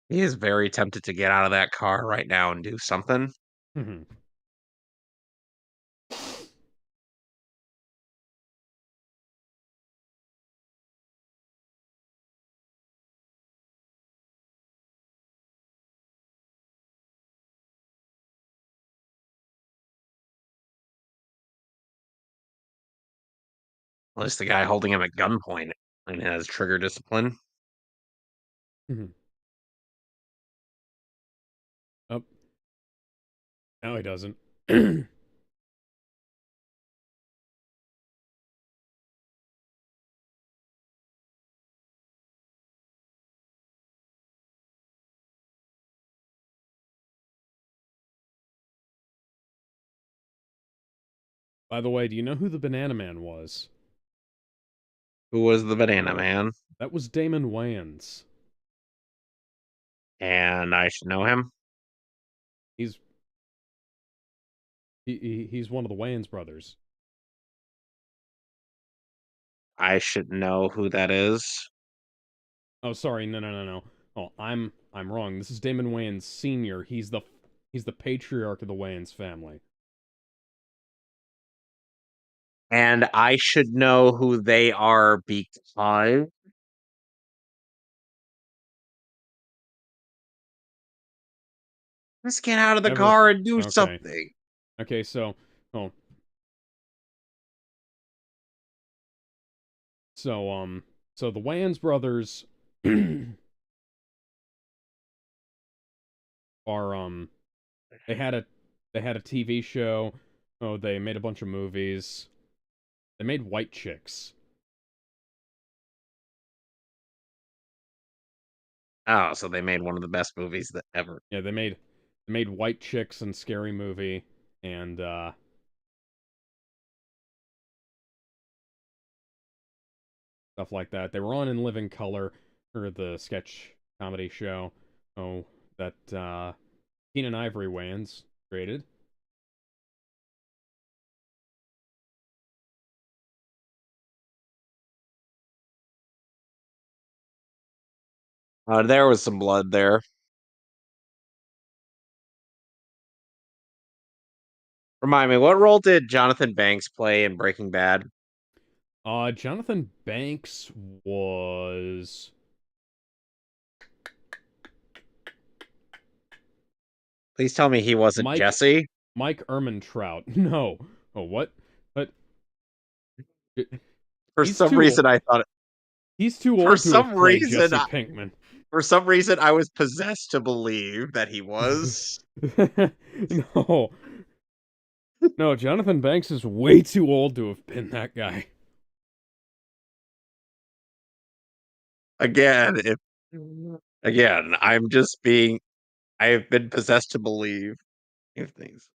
He is very tempted to get out of that car right now and do something. Mhm. At least the guy holding him at gunpoint and has trigger discipline. Mhm. Oh, no, he doesn't. By the way, do you know who the Banana Man was? Who was the banana man? That was Damon Wayans. And I should know him. He's he's one of the Wayans brothers. I should know who that is. Oh, sorry, no. Oh, I'm wrong. This is Damon Wayans Senior. He's the patriarch of the Wayans family. And I should know who they are because let's get out of the Ever. car and do Okay. something. Okay, so oh, so so the Wayans brothers are they had a they had a TV show. Oh, they made a bunch of movies. They made White Chicks. Oh, so they made one of the best movies that ever. Yeah, they made White Chicks and Scary Movie and stuff like that. They were on In Living Color, or the sketch comedy show. Oh, that Keenan Ivory Wayans created. There was some blood there. Remind me, what role did Jonathan Banks play in Breaking Bad? Jonathan Banks was Please tell me he wasn't Mike Jesse. Mike Ehrmantraut. No. Oh, what? But For he's some too reason, I thought. he's too For old to some have played reason, Jesse Pinkman. for some reason, I was possessed to believe that he was. No. No, Jonathan Banks is way too old to have been that guy. Again, if again, I'm just being. I have been possessed to believe things.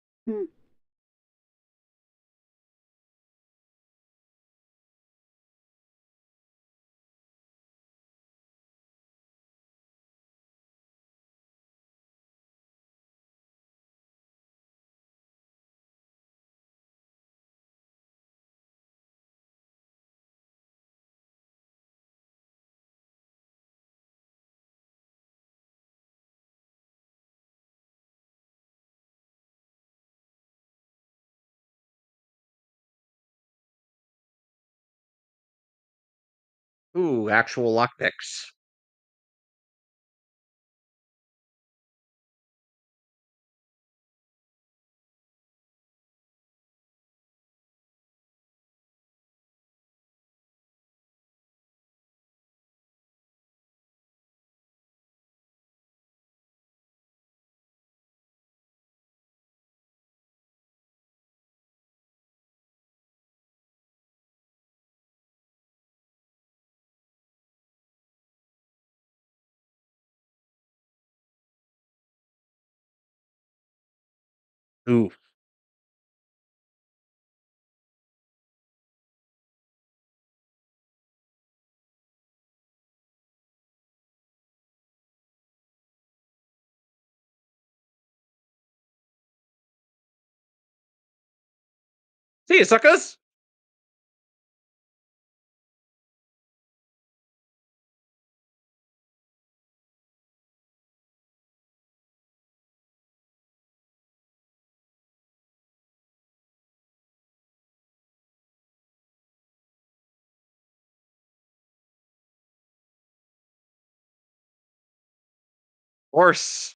Ooh, actual lockpicks. Ooh. See you, suckers! Horse.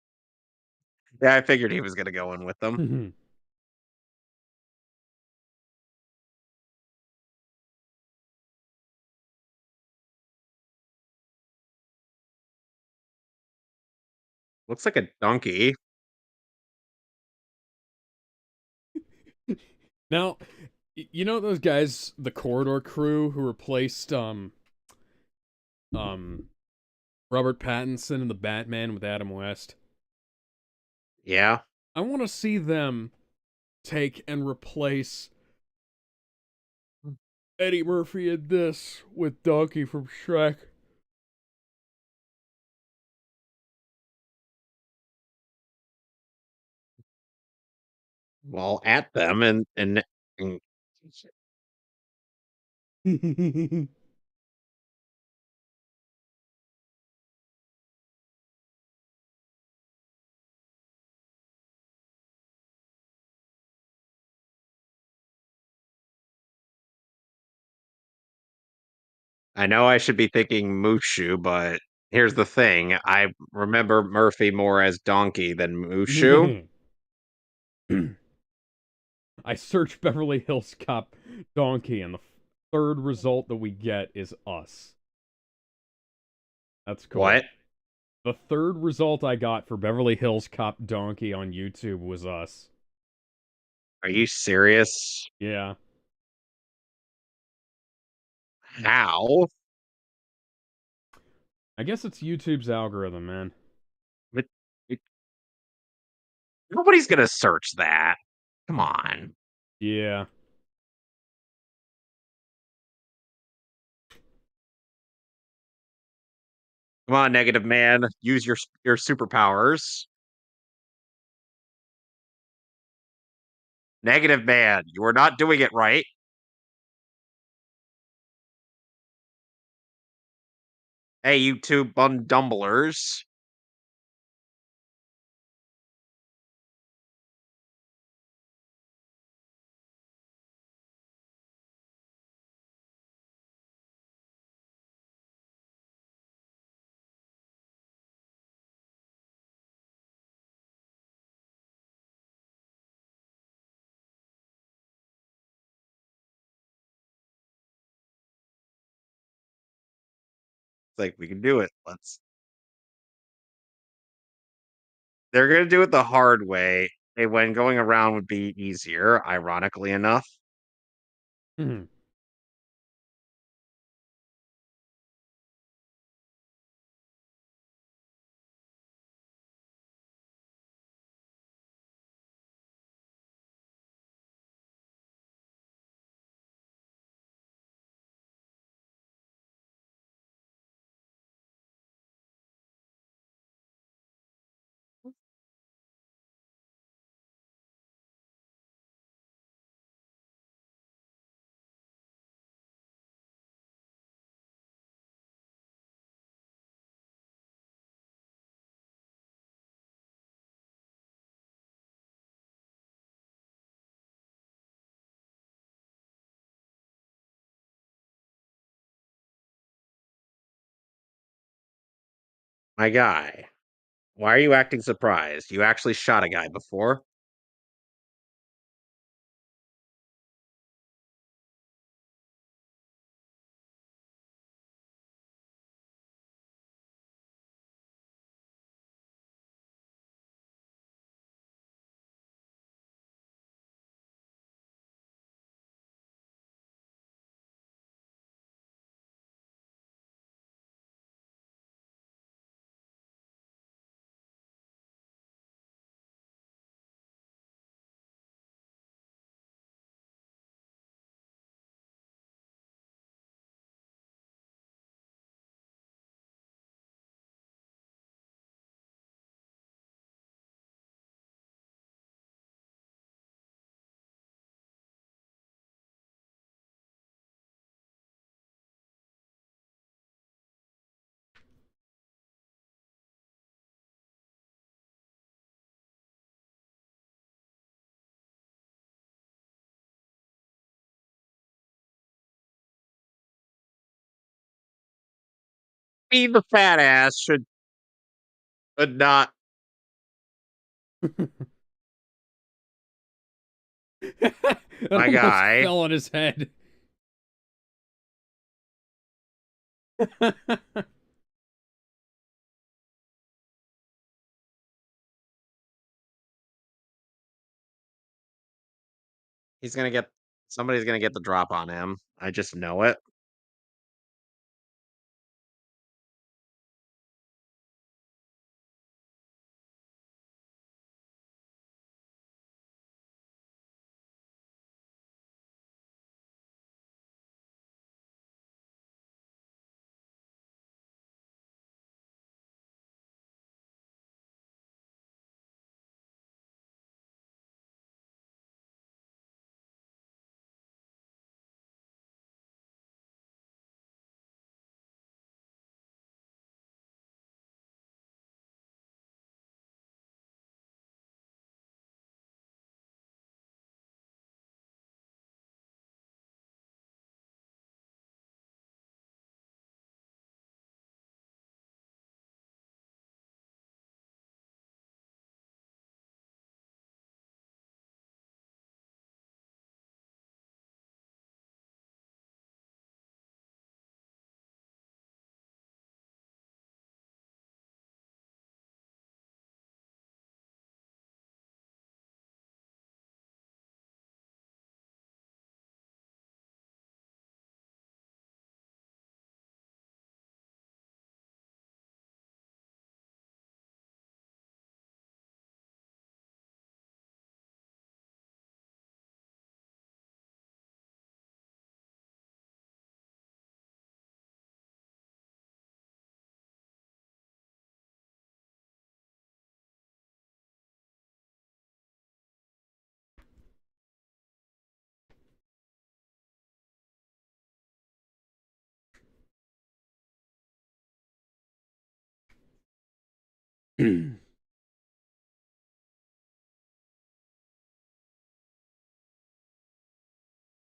Yeah, I figured he was gonna go in with them. Looks like a donkey. Now, you know those guys, the Corridor crew, who replaced um Robert Pattinson in the Batman with Adam West? Yeah. I want to see them take and replace Eddie Murphy in this with Donkey from Shrek. Well, at them and I know I should be thinking Mushu, but here's the thing. I remember Murphy more as Donkey than Mushu. I search Beverly Hills Cop Donkey, and the third result that we get is us. That's cool. What? The third result I got for Beverly Hills Cop Donkey on YouTube was us. Are you serious? Yeah. How? I guess it's YouTube's algorithm, man. But it, nobody's gonna search that. Come on. Yeah. Come on, negative man. Use your superpowers. Negative man, you are not doing it right. Hey, you two bundumblers. It's like we can do it. Let's. They're gonna do it the hard way. When going around would be easier, ironically enough. Mhm. My guy, why are you acting surprised? You actually shot a guy before. Be the fat ass should not. That My almost guy. fell on his head. He's gonna get somebody's gonna get the drop on him. I just know it.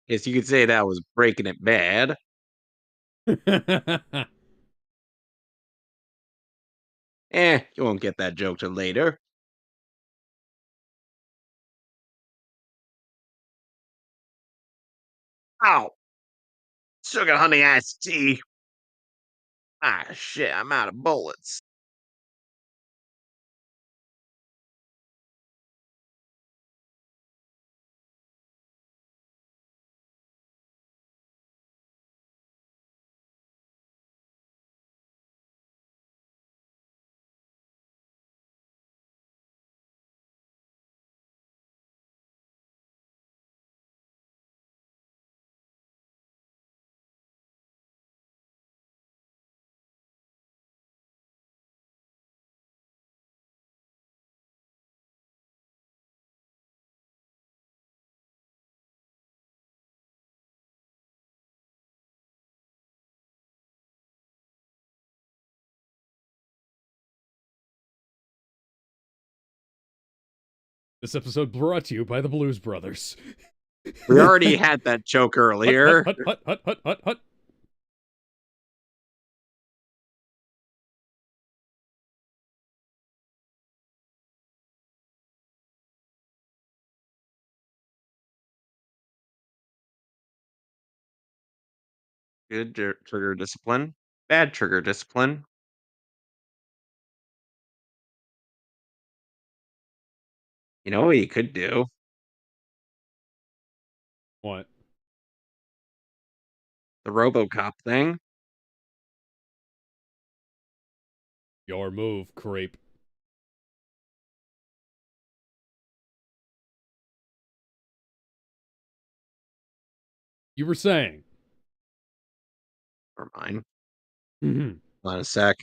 Guess you could say that was Breaking It Bad. You won't get that joke till later. Ow! Sugar honey iced tea. Ah, shit, I'm out of bullets. This episode brought to you by the Blues Brothers. We already had that joke earlier. Hut, hut, hut, hut, hut, hut. Good trigger discipline. Bad trigger discipline. You know what you could do? What? The RoboCop thing. Your move, creep. You were saying. Or mine. Mm-hmm. Hold on a sec.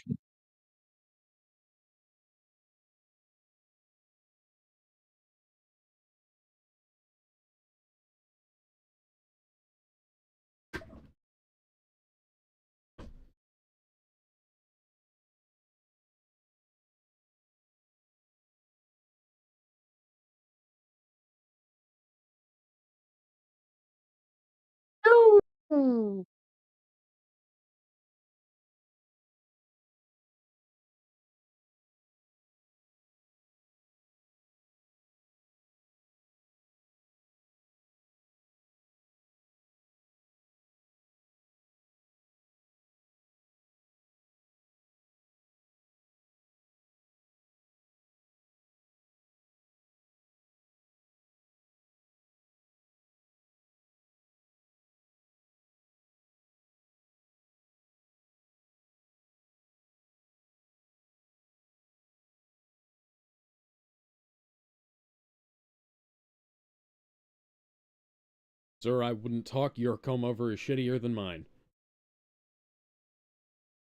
Sir, I wouldn't talk. Your comb-over is shittier than mine.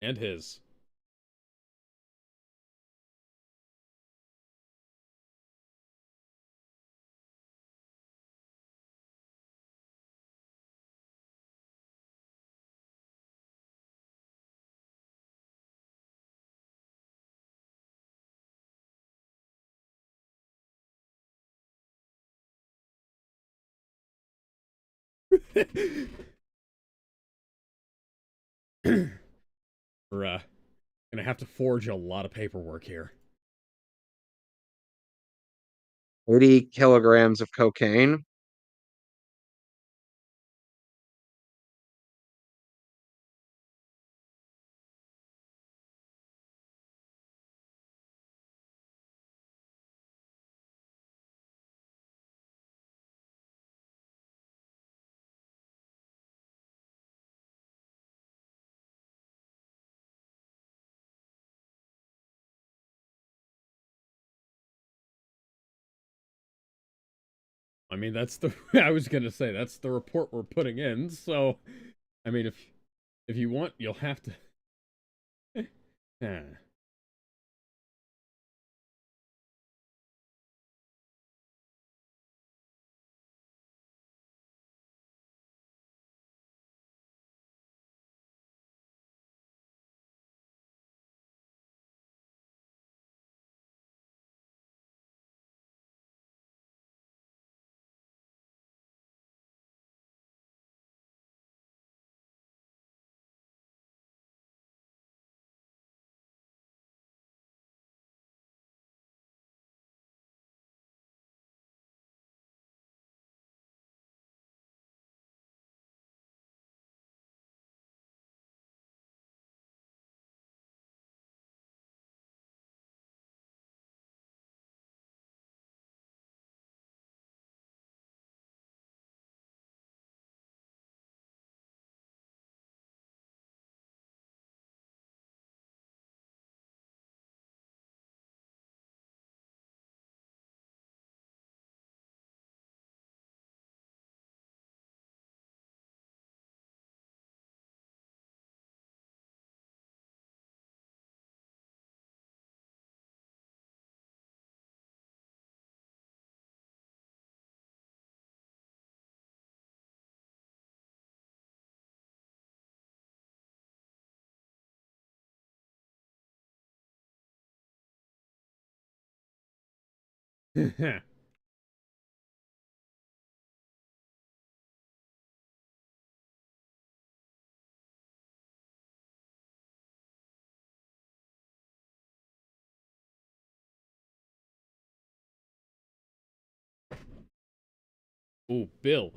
And his. We're, gonna have to forge a lot of paperwork here. 80 kilograms of cocaine. I mean, that's the... I was gonna say, that's the report we're putting in, so... I mean, if you want, you'll have to... Ooh, Bill.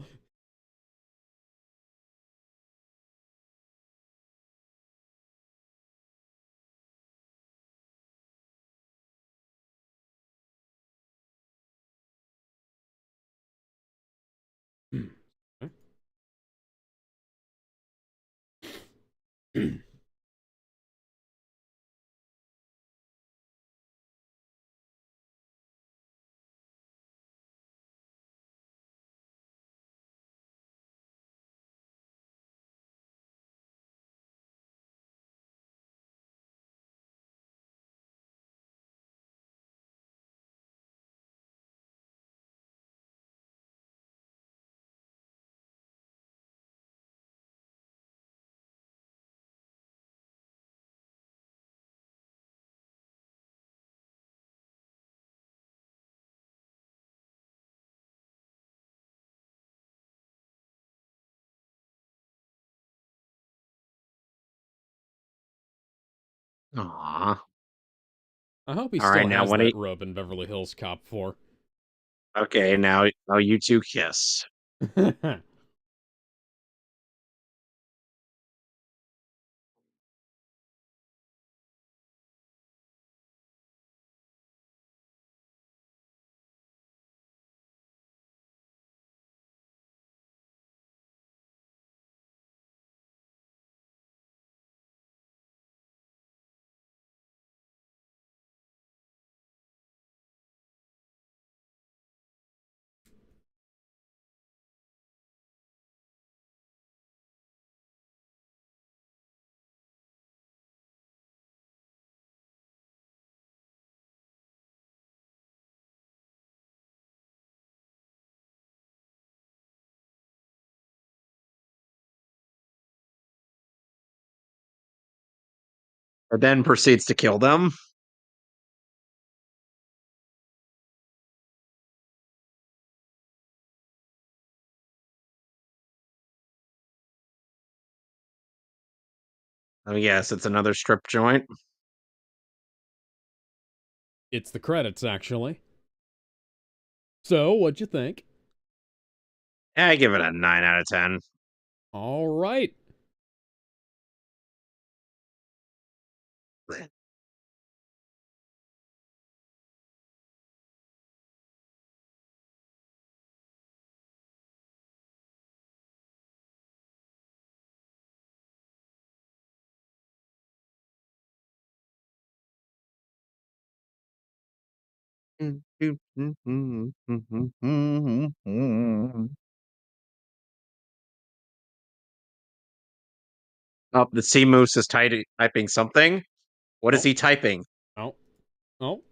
Aw. I hope he All right, still now has when that he robe in Beverly Hills Cop 4. okay, now you two kiss. and then proceeds to kill them. Oh yes, it's another strip joint. It's the credits, actually. So, what'd you think? I give it a 9 out of 10. All right. Oh, the Seamus is typing something. What is Oh, he typing? oh, oh.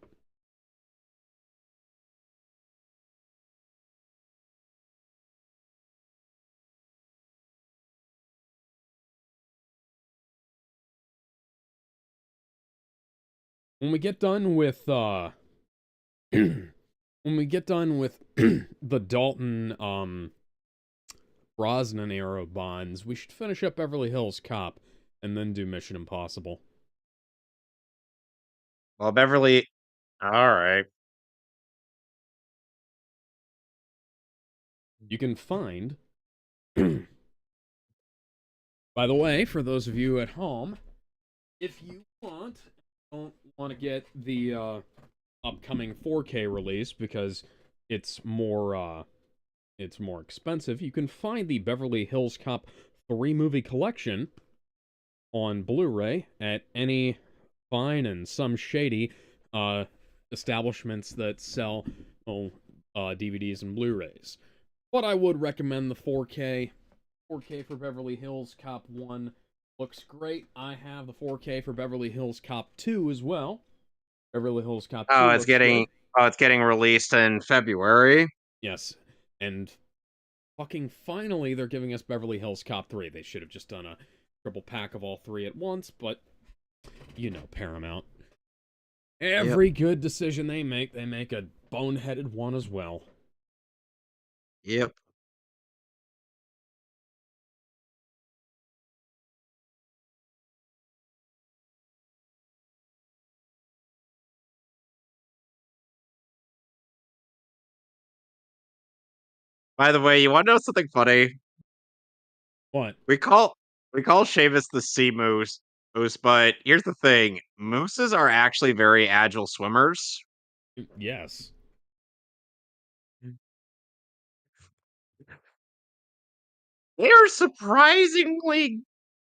When we get done with, when we get done with the Dalton, Brosnan era Bonds, we should finish up Beverly Hills Cop and then do Mission Impossible. Well, Beverly. All right. You can find, by the way, for those of you at home, if you don't want to get the upcoming 4K release because it's more expensive, you can find the Beverly Hills Cop 3 movie collection on Blu-ray at any fine and some shady establishments that sell DVDs and Blu-rays. But I would recommend the 4K. 4K for Beverly Hills Cop 1 looks great. I have the 4K for Beverly Hills Cop 2 as well. Beverly Hills Cop 2 Oh, it's looks getting. good. Oh, it's getting released in February. Yes. And fucking finally, they're giving us Beverly Hills Cop 3. They should have just done a triple pack of all three at once, but you know, Paramount. Every good decision they make a boneheaded one as well. Yep. By the way, you want to know something funny? What? We call Seamus the sea moose, but here's the thing: mooses are actually very agile swimmers. Yes. They are surprisingly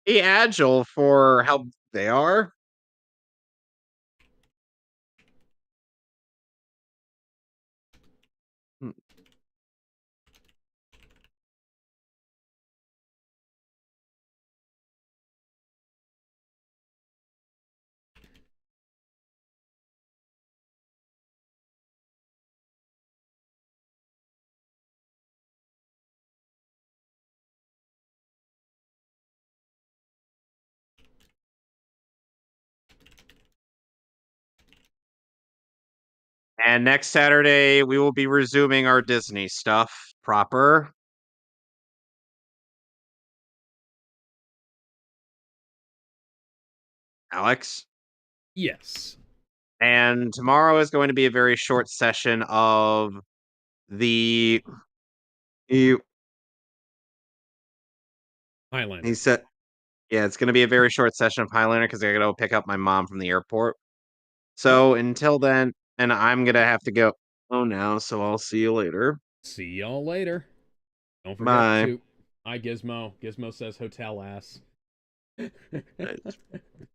agile for how they are. Hmm. And next Saturday, we will be resuming our Disney stuff proper. Alex. Yes. And tomorrow is going to be a very short session of the. He, he Highlander. said, yeah, it's going to be a very short session of Highlander because I got to go pick up my mom from the airport. Yep. So until then, and I'm going to have to go. Oh, now. So I'll see you later. See y'all later. Don't forget Bye. to. Hi, Gizmo. Gizmo says hotel ass.